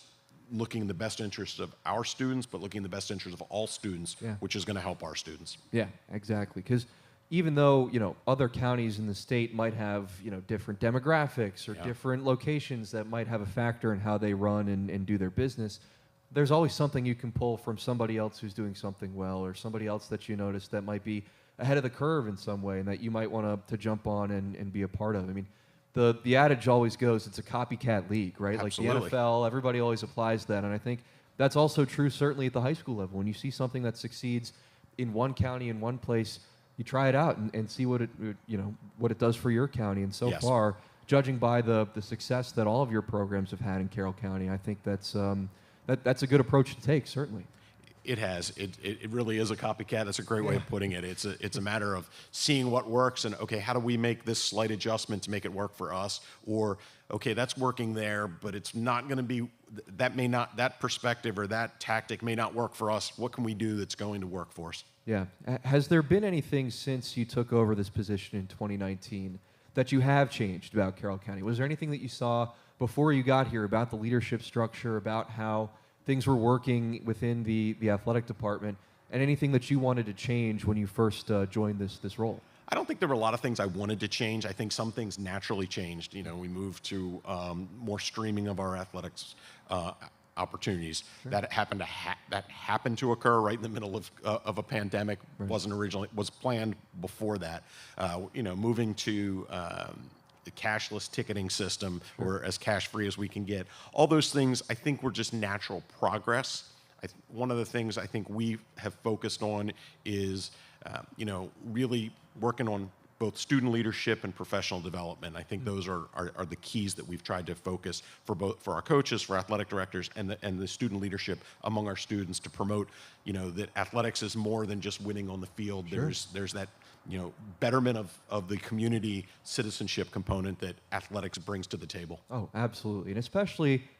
looking in the best interest of our students, but looking in the best interest of all students, which is going to help our students.
Yeah, exactly. Because even though, other counties in the state might have, different demographics or different locations that might have a factor in how they run and do their business, there's always something you can pull from somebody else who's doing something well, or somebody else that you notice that might be ahead of the curve in some way and that you might want to jump on and be a part of. I mean, the adage always goes, it's a copycat league, right?
Absolutely.
Like the NFL, everybody always applies that. And I think that's also true certainly at the high school level. When you see something that succeeds in one county, in one place, you try it out and see what it does for your county. And so far, judging by the success that all of your programs have had in Carroll County, I think that's a good approach to take, certainly.
It has. It really is a copycat. That's a great way of putting it. It's a matter of seeing what works and, okay, how do we make this slight adjustment to make it work for us? Or, okay, that's working there, but it's not going to be, that perspective or that tactic may not work for us. What can we do that's going to work for us?
Yeah. Has there been anything since you took over this position in 2019 that you have changed about Carroll County? Was there anything that you saw before you got here about the leadership structure, about how things were working within the athletic department, and anything that you wanted to change when you first joined this role?
I don't think there were a lot of things I wanted to change. I think some things naturally changed. We moved to more streaming of our athletics opportunities. That happened to occur right in the middle of a pandemic. Was planned before that. Moving to the cashless ticketing system, or as cash-free as we can get. All those things, I think, were just natural progress. One of the things I think we have focused on is, really working on both student leadership and professional development. I think those are the keys that we've tried to focus for our coaches, for athletic directors, and the student leadership among our students to promote, that athletics is more than just winning on the field. There's that betterment of the community citizenship component that athletics brings to the table.
Oh, absolutely. And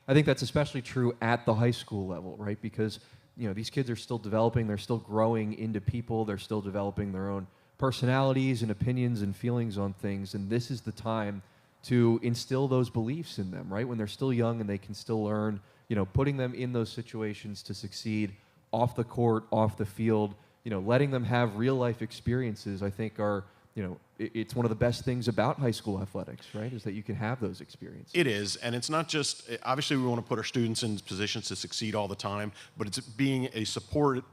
I think that's especially true at the high school level, right? Because, these kids are still developing, they're still growing into people, they're still developing their own personalities and opinions and feelings on things. And this is the time to instill those beliefs in them, right? When they're still young and they can still learn, putting them in those situations to succeed off the court, off the field, letting them have real life experiences, I think are, it's one of the best things about high school athletics, right? Is that you can have those experiences. It
is, and it's not just, obviously we want to put our students in positions to succeed all the time, but it's being a support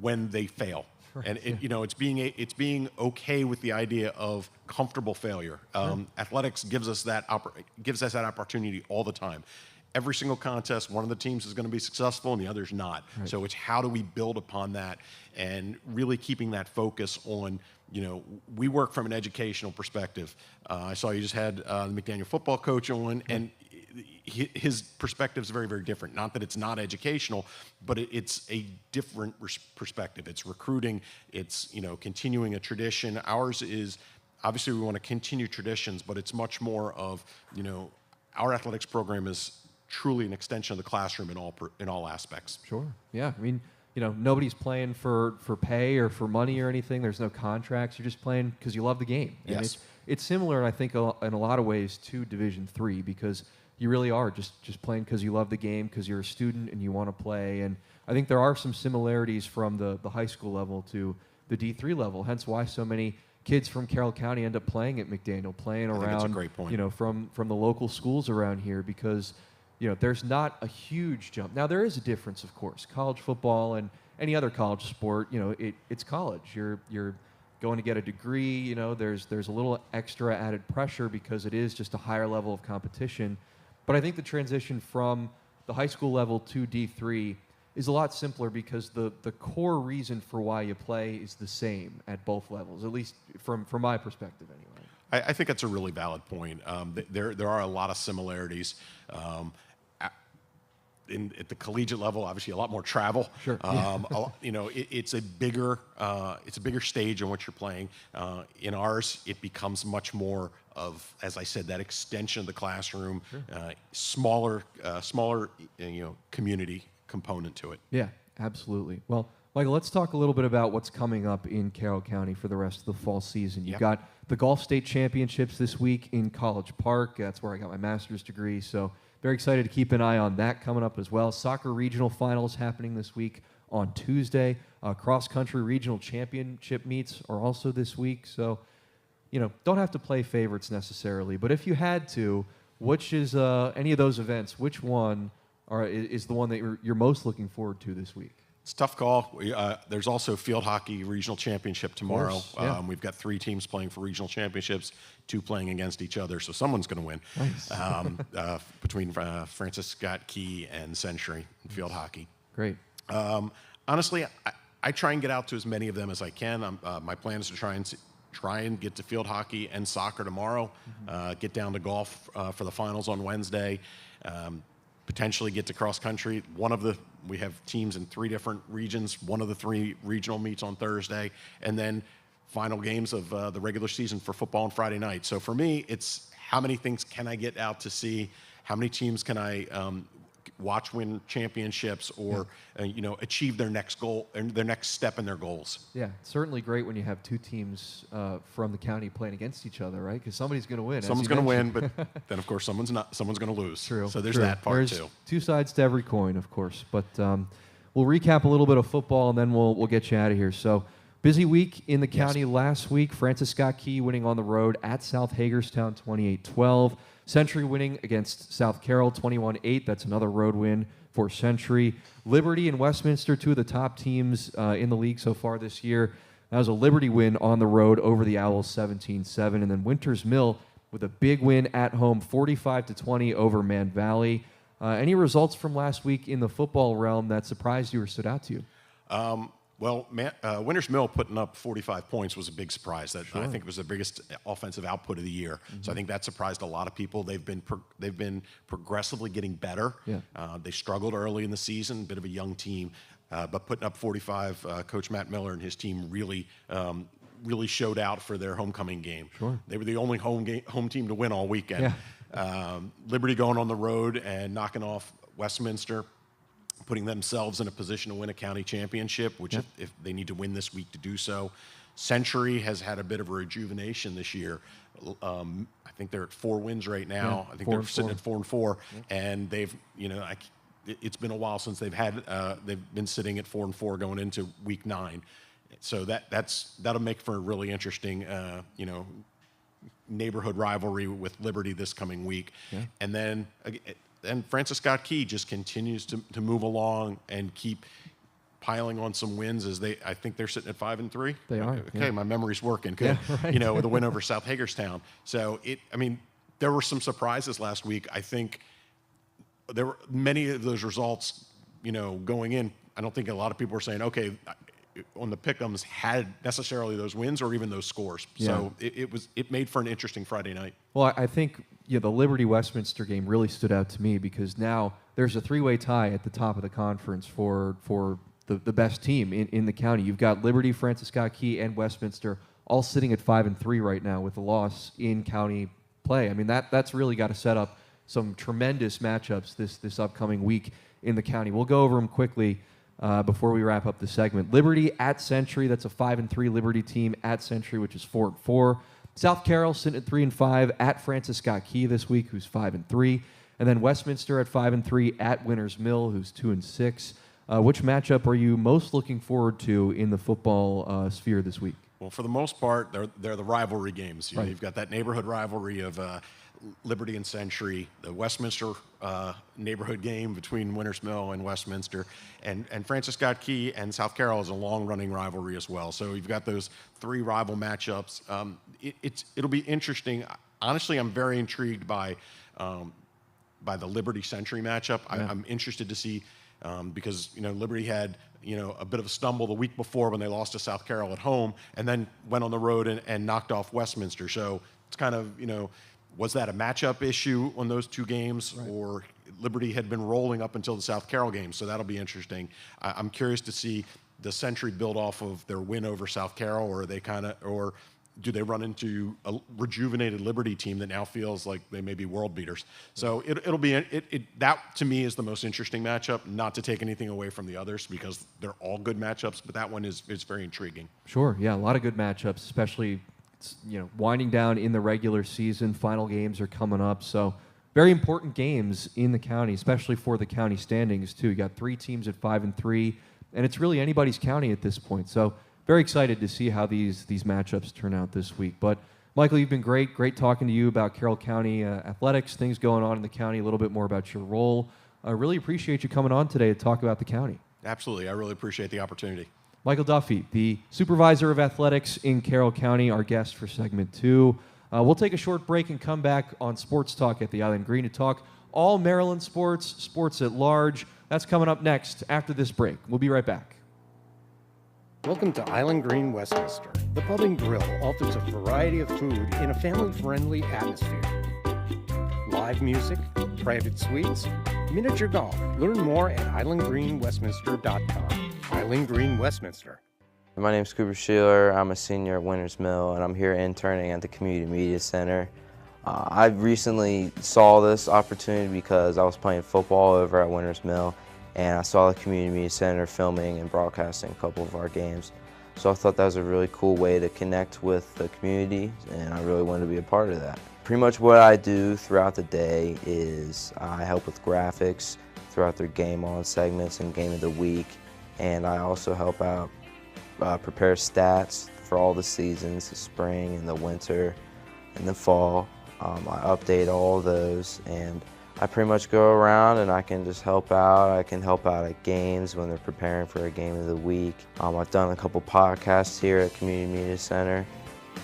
when they fail. And it's being okay with the idea of comfortable failure. Athletics gives us that opportunity all the time. Every single contest, one of the teams is going to be successful and the other's not. Right. So it's how do we build upon that and really keeping that focus on, we work from an educational perspective. I saw you just had the McDaniel football coach on, and his perspective is very, very different. Not that it's not educational, but it's a different perspective. It's recruiting. It's, continuing a tradition. Ours is, obviously we want to continue traditions, but it's much more of, our athletics program is truly an extension of the classroom in all aspects.
Sure. Yeah. I mean, nobody's playing for pay or for money or anything. There's no contracts. You're just playing because you love the game. And
yes.
It's similar, I think, in a lot of ways to Division III, because you really are just playing because you love the game, because you're a student and you want to play. And I think there are some similarities from the high school level to the D3 level, hence why so many kids from Carroll County end up playing at McDaniel, playing around,
that's a great point.
From the local schools around here, because there's not a huge jump. Now, there is a difference, of course. College football and any other college sport, it's college. You're going to get a degree. There's a little extra added pressure because it is just a higher level of competition. But I think the transition from the high school level to D3 is a lot simpler because the core reason for why you play is the same at both levels, at least from my perspective anyway.
I think that's a really valid point. There are a lot of similarities. At the collegiate level, obviously a lot more travel.
Sure.
It's a bigger stage in what you're playing. In ours, it becomes much more of, as I said, that extension of the classroom, smaller community component to it.
Yeah, absolutely. Well, Michael, let's talk a little bit about what's coming up in Carroll County for the rest of the fall season. You've got the Golf State Championships this week in College Park. That's where I got my master's degree. So very excited to keep an eye on that coming up as well. Soccer regional finals happening this week on Tuesday. Cross-country regional championship meets are also this week. So, don't have to play favorites necessarily. But if you had to, which is any of those events, which one is the one that you're most looking forward to this week?
It's a tough call. There's also field hockey regional championship tomorrow.
Course, yeah.
We've got 3 teams playing for regional championships, 2 playing against each other, so someone's going to win.
Nice.
Between Francis Scott Key and Century in field hockey.
Great.
Honestly, I try and get out to as many of them as I can. My plan is to try and get to field hockey and soccer tomorrow. Get down to golf for the finals on Wednesday. Potentially get to cross country. We have teams in 3 different regions. One of the 3 regional meets on Thursday, and then final games of the regular season for football on Friday night. So for me, it's how many things can I get out to see? How many teams can I watch win championships or achieve their next goal and their next step in their goals?
Yeah, it's certainly great when you have 2 teams from the county playing against each other, right? Because somebody's going to win.
Someone's going to win, but then of course someone's going to lose.
True.
So there's that part
There's
too.
2 sides to every coin, of course. But we'll recap a little bit of football and then we'll get you out of here. So busy week in the county last week. Francis Scott Key winning on the road at South Hagerstown 28-12. Century winning against South Carroll 21-8. That's another road win for Century. Liberty and Westminster, 2 of the top teams in the league so far this year. That was a Liberty win on the road over the Owls 17-7. And then Winters Mill with a big win at home 45-20 over Man Valley. Any results from last week in the football realm that surprised you or stood out to you?
Winters Mill putting up 45 points was a big surprise. I think it was the biggest offensive output of the year. So I think that surprised a lot of people. They've been progressively getting better.
Yeah.
They struggled early in the season, a bit of a young team, but putting up 45. Coach Matt Miller and his team really showed out for their homecoming game.
Sure.
They were the only home team to win all weekend.
Yeah.
Liberty going on the road and knocking off Westminster, putting themselves in a position to win a county championship, which if they need to win this week to do so. Century has had a bit of a rejuvenation this year. I think they're at 4 wins right now.
Yeah,
I think they're sitting at 4-4, and they've, it's been a while since they've been sitting at 4-4 going into week 9. So that'll make for a really interesting, neighborhood rivalry with Liberty this coming week.
Yeah.
And then Francis Scott Key just continues to move along and keep piling on some wins I think they're sitting at 5-3.
They are.
Okay,
yeah.
My memory's working. Good.
Yeah, right.
With a win over South Hagerstown. So there were some surprises last week. I think there were many of those results, going in. I don't think a lot of people were saying, okay, on the pick'ems had necessarily those wins or even those scores.
Yeah.
So it made for an interesting Friday night.
Well, I think the Liberty-Westminster game really stood out to me because now there's a 3-way tie at the top of the conference for the best team in the county. You've got Liberty, Francis Scott Key, and Westminster all sitting at 5-3 right now with a loss in county play. That's really got to set up some tremendous matchups this upcoming week in the county. We'll go over them quickly before we wrap up the segment. Liberty at Century, that's a 5-3 Liberty team at Century, which is 4-4. South Carroll sitting at 3-5 at Francis Scott Key this week, who's 5-3. And then Westminster at 5-3 at Winters Mill, who's 2-6. Which matchup are you most looking forward to in the football sphere this week?
Well, for the most part, they're the rivalry games.
Right.
You've got that neighborhood rivalry of Liberty and Century, the Westminster neighborhood game between Winters Mill and Westminster, and Francis Scott Key and South Carroll is a long-running rivalry as well. So you've got those 3 rival matchups. It'll be interesting. Honestly, I'm very intrigued by the Liberty Century matchup.
Yeah.
I'm interested to see because Liberty had a bit of a stumble the week before when they lost to South Carroll at home, and then went on the road and knocked off Westminster. So it's kind of was that a matchup issue on those 2 games, right, or Liberty had been rolling up until the South Carroll game? So that'll be interesting. I'm curious to see the Century build off of their win over South Carroll, or do they run into a rejuvenated Liberty team that now feels like they may be world beaters? So it'll be that to me is the most interesting matchup. Not to take anything away from the others because they're all good matchups, but that one is very intriguing.
Sure, yeah, a lot of good matchups, especially It's, winding down in the regular season. Final games are coming up, so very important games in the county, especially for the county standings too. You got 3 teams at 5-3, and it's really anybody's county at this point. So very excited to see how these matchups turn out this week. But Michael, you've been great talking to you about Carroll County athletics, things going on in the county, a little bit more about your role. I really appreciate you coming on today to talk about the county.
Absolutely, I really appreciate the opportunity.
Michael Duffy, the supervisor of athletics in Carroll County, our guest for segment 2. We'll take a short break and come back on Sports Talk at the Island Green to talk all Maryland sports at large. That's coming up next after this break. We'll be right back.
Welcome to Island Green, Westminster. The Pub and Grill offers a variety of food in a family-friendly atmosphere. Live music, private suites, miniature golf. Learn more at islandgreenwestminster.com. Island Green, Westminster.
My name's Cooper Sheeler. I'm a senior at Winters Mill, and I'm here interning at the Community Media Center. I recently saw this opportunity because I was playing football over at Winters Mill, and I saw the Community Media Center filming and broadcasting a couple of our games. So I thought that was a really cool way to connect with the community, and I really wanted to be a part of that. Pretty much what I do throughout the day is I help with graphics throughout their game on segments and game of the week, and I also help out prepare stats for all the seasons, the spring and the winter and the fall. I update all of those, and I pretty much go around and I can just help out. I can help out at games when they're preparing for a game of the week. I've done a couple podcasts here at Community Media Center.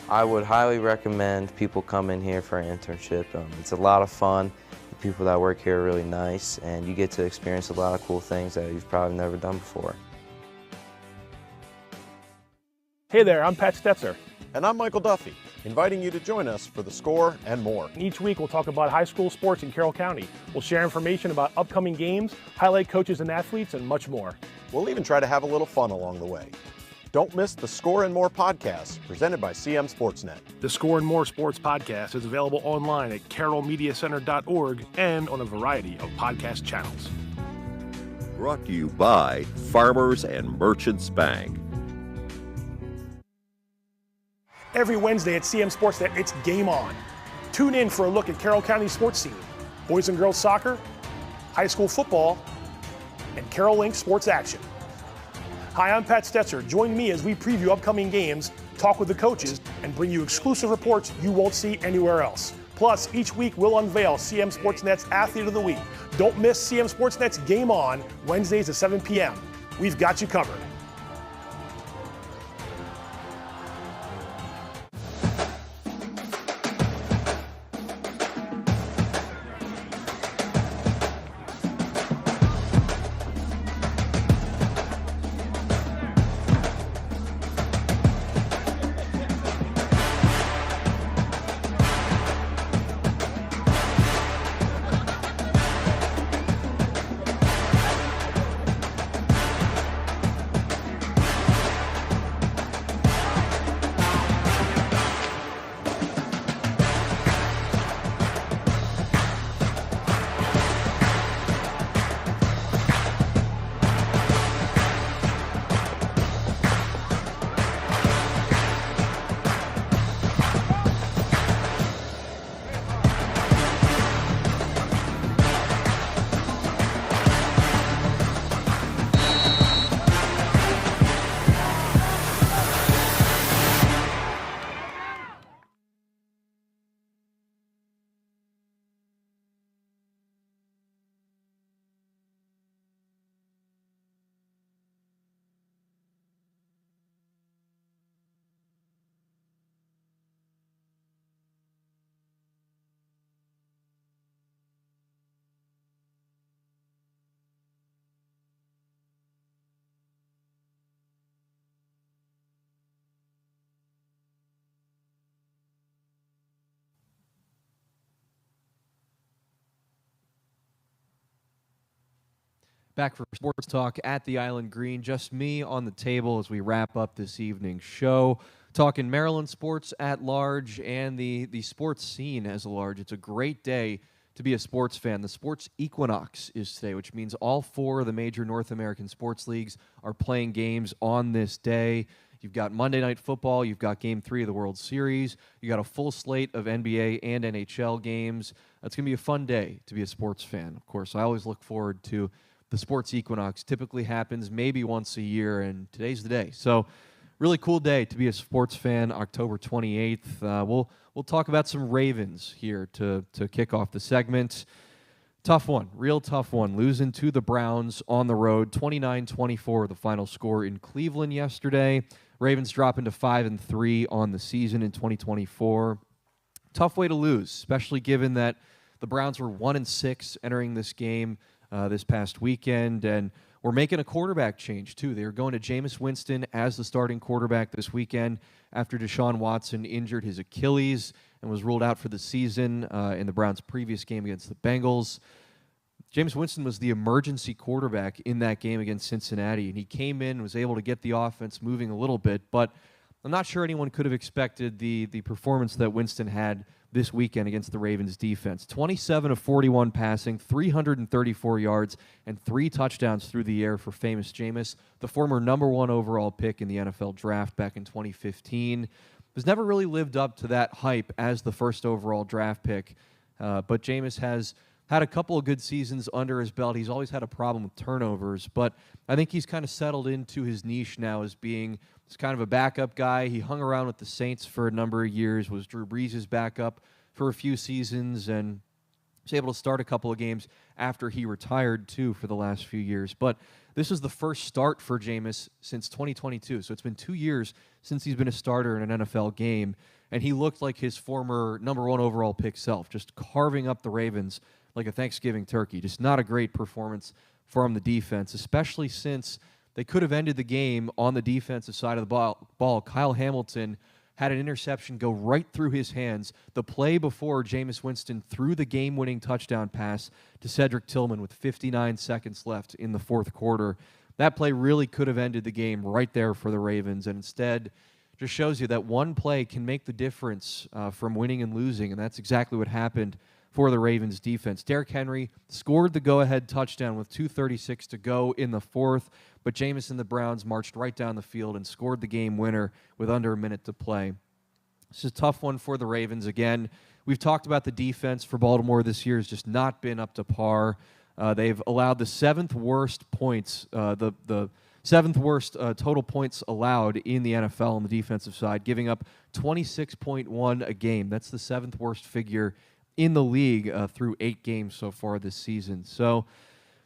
I would highly recommend people come in here for an internship. It's a lot of fun. The people that work here are really nice, and you get to experience a lot of cool things that you've probably never done before.
Hey there, I'm Pat Stetzer.
And I'm Michael Duffy, inviting you to join us for The Score and more.
Each week we'll talk about high school sports in Carroll County. We'll share information about upcoming games, highlight coaches and athletes, and much more.
We'll even try to have a little fun along the way. Don't miss the Score and More podcast presented by CM Sportsnet.
The Score and More Sports podcast is available online at carrollmediacenter.org and on a variety of podcast channels.
Brought to you by Farmers and Merchants Bank.
Every Wednesday at CM Sportsnet, it's Game On. Tune in for a look at Carroll County sports scene, boys and girls soccer, high school football, and Carroll Link sports action. Hi, I'm Pat Stetzer. Join me as we preview upcoming games, talk with the coaches, and bring you exclusive reports you won't see anywhere else. Plus, each week we'll unveil CM Sportsnet's Athlete of the Week. Don't miss CM Sportsnet's Game On, Wednesdays at 7 p.m. We've got you covered.
Back for Sports Talk at the Island Green. Just me on the table as we wrap up this evening's show. Talking Maryland sports at large and the sports scene as a large. It's a great day to be a sports fan. The sports equinox is today, which means all 4 of the major North American sports leagues are playing games on this day. You've got Monday Night Football. You've got Game 3 of the World Series. You got a full slate of NBA and NHL games. It's going to be a fun day to be a sports fan. Of course, I always look forward to the sports equinox. Typically happens maybe once a year, and today's the day. So really cool day to be a sports fan, October 28th. We'll talk about some Ravens here to kick off the segment. Tough one, real tough one. Losing to the Browns on the road, 29-24, the final score in Cleveland yesterday. Ravens dropping to 5-3 on the season in 2024. Tough way to lose, especially given that the Browns were 1-6 entering this game this past weekend, and we're making a quarterback change too. They're going to Jameis Winston as the starting quarterback this weekend after Deshaun Watson injured his Achilles and was ruled out for the season in the Browns' previous game against the Bengals. Jameis Winston was the emergency quarterback in that game against Cincinnati, and he came in and was able to get the offense moving a little bit, but I'm not sure anyone could have expected the performance that Winston had this weekend against the Ravens defense. 27 of 41 passing, 334 yards, and 3 touchdowns through the air for famous Jameis, the former #1 overall pick in the NFL draft back in 2015. Has never really lived up to that hype as the first overall draft pick, but Jameis has had a couple of good seasons under his belt. He's always had a problem with turnovers, but I think he's kind of settled into his niche now as being kind of a backup guy. He hung around with the Saints for a number of years, was Drew Brees' backup for a few seasons, and was able to start a couple of games after he retired, too, for the last few years. But this is the first start for Jameis since 2022, so it's been 2 years since he's been a starter in an NFL game, and he looked like his former #1 overall pick self, just carving up the Ravens like a Thanksgiving turkey. Just not a great performance from the defense, especially since they could have ended the game on the defensive side of the ball. Kyle Hamilton had an interception go right through his hands the play before Jameis Winston threw the game-winning touchdown pass to Cedric Tillman with 59 seconds left in the fourth quarter. That play really could have ended the game right there for the Ravens, and instead just shows you that one play can make the difference from winning and losing, and that's exactly what happened for the Ravens defense. Derrick Henry scored the go-ahead touchdown with 2:36 to go in the fourth, but Jameis and the Browns marched right down the field and scored the game winner with under a minute to play. This is a tough one for the Ravens. Again, we've talked about the defense for Baltimore this year has just not been up to par. They've allowed the 7th worst points, the 7th worst total points allowed in the NFL on the defensive side, giving up 26.1 a game. That's the 7th worst figure in the league through 8 games so far this season. So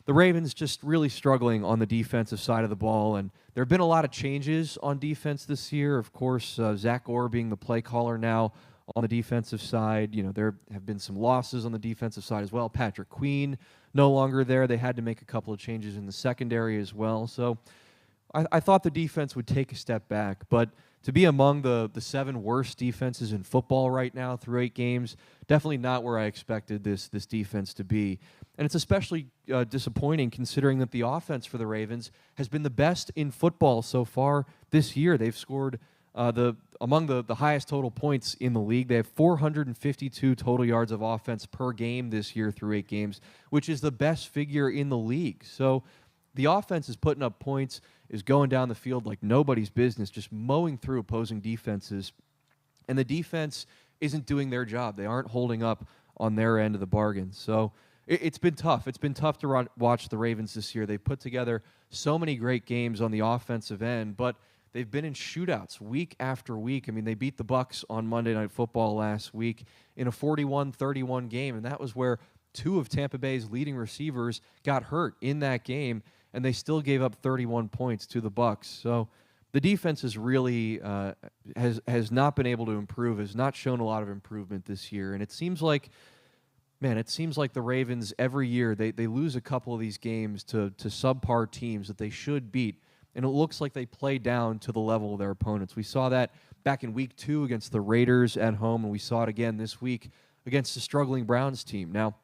the Ravens just really struggling on the defensive side of the ball, and there have been a lot of changes on defense this year. Of course, Zach Orr being the play caller now on the defensive side. You know, there have been some losses on the defensive side as well. Patrick Queen no longer there. They had to make a couple of changes in the secondary as well. So I thought the defense would take a step back, but to be among the 7 worst defenses in football right now through 8 games, definitely not where I expected this defense to be. And it's especially disappointing considering that the offense for the Ravens has been the best in football so far this year. They've scored among the highest total points in the league. They have 452 total yards of offense per game this year through 8 games, which is the best figure in the league. So the offense is putting up points, is going down the field like nobody's business, just mowing through opposing defenses. And the defense isn't doing their job. They aren't holding up on their end of the bargain. So it's been tough. It's been tough to watch the Ravens this year. They put together so many great games on the offensive end, but they've been in shootouts week after week. I mean, they beat the Bucs on Monday Night Football last week in a 41-31 game, and that was where 2 of Tampa Bay's leading receivers got hurt in that game, and they still gave up 31 points to the Bucs. So the defense is really has not been able to improve, has not shown a lot of improvement this year. And it seems like the Ravens every year, they lose a couple of these games to subpar teams that they should beat. And it looks like they play down to the level of their opponents. We saw that back in week 2 against the Raiders at home, and we saw it again this week against the struggling Browns team. Now,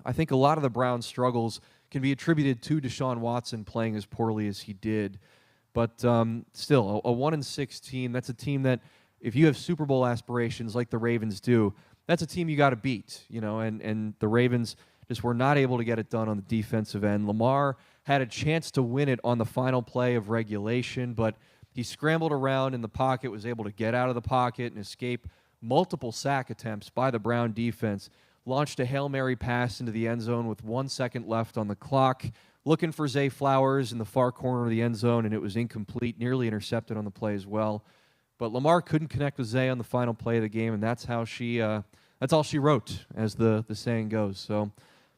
I think a lot of the Browns' struggles can be attributed to Deshaun Watson playing as poorly as he did. But still, a 1-6 team, that's a team that if you have Super Bowl aspirations like the Ravens do, that's a team you got to beat, you know, and the Ravens just were not able to get it done on the defensive end. Lamar had a chance to win it on the final play of regulation, but He scrambled around in the pocket, was able to get out of the pocket and escape multiple sack attempts by the Brown defense, launched a Hail Mary pass into the end zone with 1 second left on the clock, looking for Zay Flowers in the far corner of the end zone, and it was incomplete, nearly intercepted on the play as well. But Lamar couldn't connect with Zay on the final play of the game, and that's all she wrote, as the saying goes. So,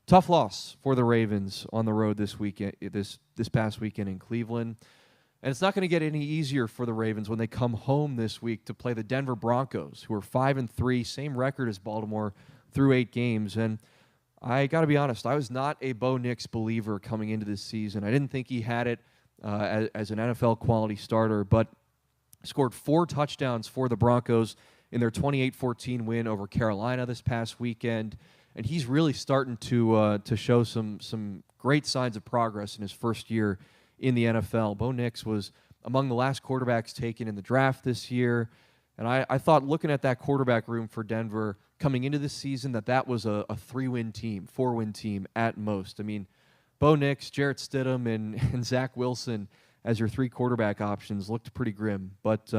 tough loss for the Ravens on the road this weekend, this past weekend in Cleveland. And it's not going to get any easier for the Ravens when they come home this week to play the Denver Broncos, who are 5-3, same record as Baltimore through 8 games. And I got to be honest, I was not a Bo Nix believer coming into this season. I didn't think he had it as an NFL quality starter, but scored 4 touchdowns for the Broncos in their 28-14 win over Carolina this past weekend. And he's really starting to show some great signs of progress in his first year in the NFL. Bo Nix was among the last quarterbacks taken in the draft this year. And I thought, looking at that quarterback room for Denver coming into this season, that was a 3-win team, 4-win team at most. I mean, Bo Nix, Jarrett Stidham, and Zach Wilson as your 3 quarterback options looked pretty grim. But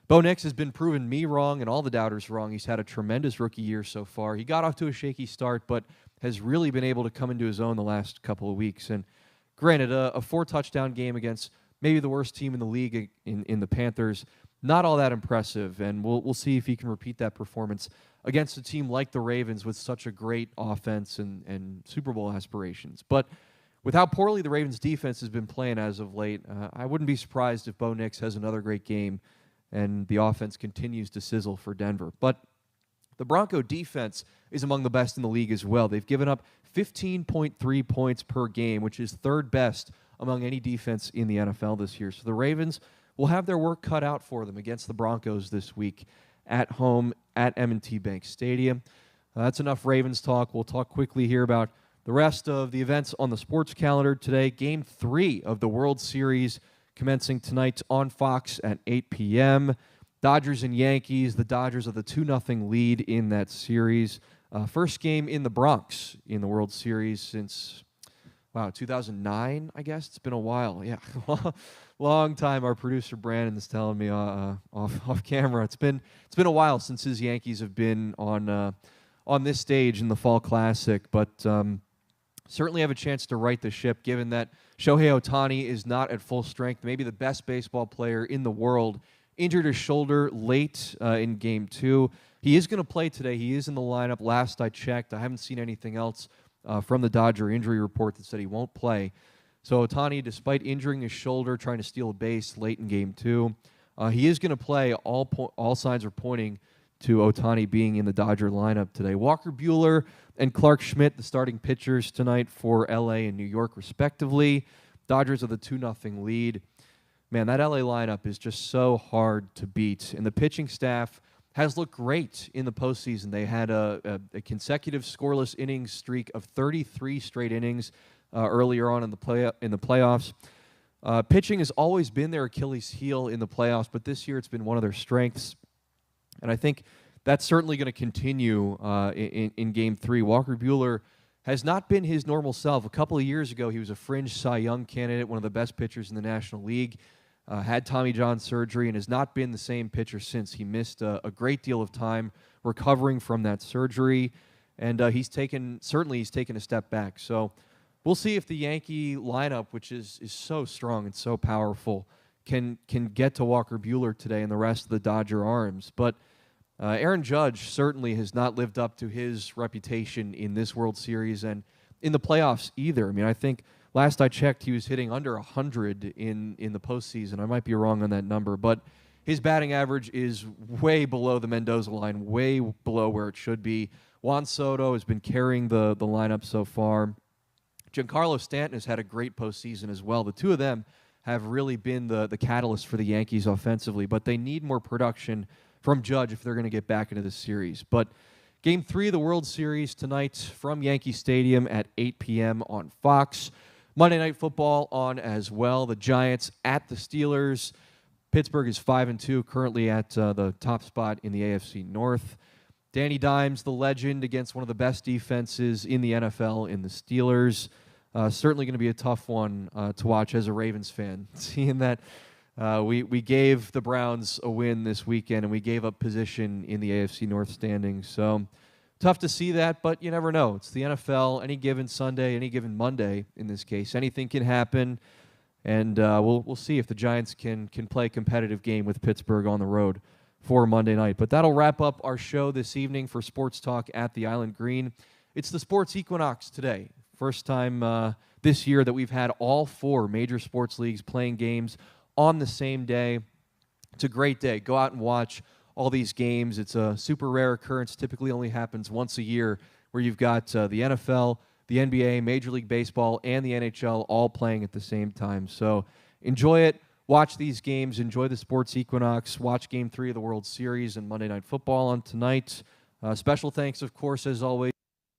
Bo Nix has been proving me wrong and all the doubters wrong. He's had a tremendous rookie year so far. He got off to a shaky start, but has really been able to come into his own the last couple of weeks. And granted, a 4-touchdown game against maybe the worst team in the league in the Panthers, not all that impressive. And we'll see if he can repeat that performance against a team like the Ravens with such a great offense and Super Bowl aspirations. But with how poorly the Ravens defense has been playing as of late, I wouldn't be surprised if Bo Nix has another great game and the offense continues to sizzle for Denver. But the Bronco defense is among the best in the league as well. They've given up 15.3 points per game, which is 3rd best among any defense in the NFL this year. So the Ravens will have their work cut out for them against the Broncos this week at home at M&T Bank Stadium. That's enough Ravens talk. We'll talk quickly here about the rest of the events on the sports calendar today. Game 3 of the World Series commencing tonight on Fox at 8 p.m. Dodgers and Yankees. The Dodgers have the 2-0 lead in that series. First game in the Bronx in the World Series since, 2009, I guess. It's been a while. Yeah, long time. Our producer Brandon is telling me off camera. It's been a while since his Yankees have been on this stage in the Fall Classic, but certainly have a chance to right the ship, given that Shohei Ohtani is not at full strength, maybe the best baseball player in the world. Injured his shoulder late in Game 2. He is going to play today. He is in the lineup. Last I checked, I haven't seen anything else from the Dodger injury report that said he won't play. So Ohtani, despite injuring his shoulder, trying to steal a base late in Game 2, he is going to play. All signs are pointing to Ohtani being in the Dodger lineup today. Walker Buehler and Clark Schmidt, the starting pitchers tonight for L.A. and New York, respectively. Dodgers have the 2-0 lead. Man, that L.A. lineup is just so hard to beat. And the pitching staff has looked great in the postseason. They had a consecutive scoreless innings streak of 33 straight innings earlier on in the playoffs. Pitching has always been their Achilles heel in the playoffs, but this year it's been one of their strengths. And I think that's certainly going to continue in Game 3. Walker Buehler has not been his normal self. A couple of years ago, he was a fringe Cy Young candidate, one of the best pitchers in the National League. Had Tommy John surgery and has not been the same pitcher since. He missed a great deal of time recovering from that surgery, and he's taken a step back. So we'll see if the Yankee lineup, which is so strong and so powerful, can get to Walker Buehler today and the rest of the Dodger arms. But Aaron Judge certainly has not lived up to his reputation in this World Series and in the playoffs either. I mean, I think last I checked, he was hitting under 100 in the postseason. I might be wrong on that number, but his batting average is way below the Mendoza line, way below where it should be. Juan Soto has been carrying the lineup so far. Giancarlo Stanton has had a great postseason as well. The two of them have really been the catalyst for the Yankees offensively, but they need more production from Judge if they're going to get back into this series. But Game 3 of the World Series tonight from Yankee Stadium at 8 p.m. on Fox. Monday Night Football on as well. The Giants at the Steelers. Pittsburgh is 5-2, currently at the top spot in the AFC North. Danny Dimes, the legend, against one of the best defenses in the NFL in the Steelers. Certainly going to be a tough one to watch as a Ravens fan, seeing that We gave the Browns a win this weekend, and we gave up position in the AFC North standings. So tough to see that, but you never know. It's the NFL. Any given Sunday, any given Monday in this case, anything can happen. And we'll see if the Giants can play a competitive game with Pittsburgh on the road for Monday night. But that'll wrap up our show this evening for Sports Talk at the Island Green. It's the Sports Equinox today. First time this year that we've had all 4 major sports leagues playing games on the same day. It's a great day. Go out and watch all these games. It's a super rare occurrence. Typically only happens once a year, where you've got the NFL, the NBA, Major League Baseball, and the NHL all playing at the same time. So enjoy it. Watch these games. Enjoy the Sports Equinox. Watch Game 3 of the World Series and Monday Night Football on tonight. Special thanks, of course, as always,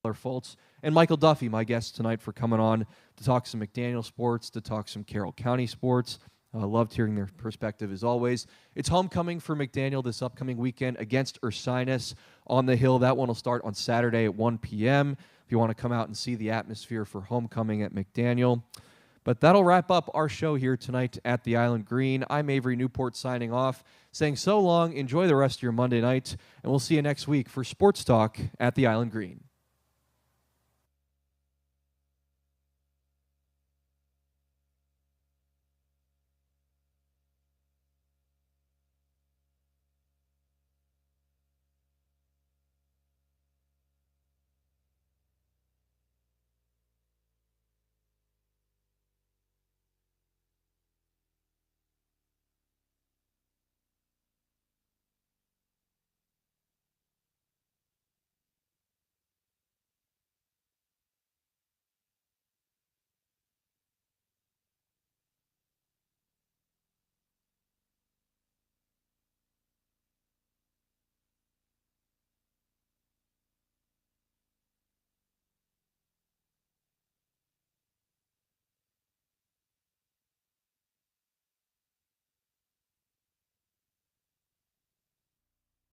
to Skyler Fultz and Michael Duffy, my guests tonight, for coming on to talk some McDaniel sports, to talk some Carroll County sports. Loved hearing their perspective as always. It's homecoming for McDaniel this upcoming weekend against Ursinus on the Hill. That one will start on Saturday at 1 p.m. if you want to come out and see the atmosphere for homecoming at McDaniel. But that'll wrap up our show here tonight at the Island Green. I'm Avery Newport signing off, saying so long, enjoy the rest of your Monday night, and we'll see you next week for Sports Talk at the Island Green.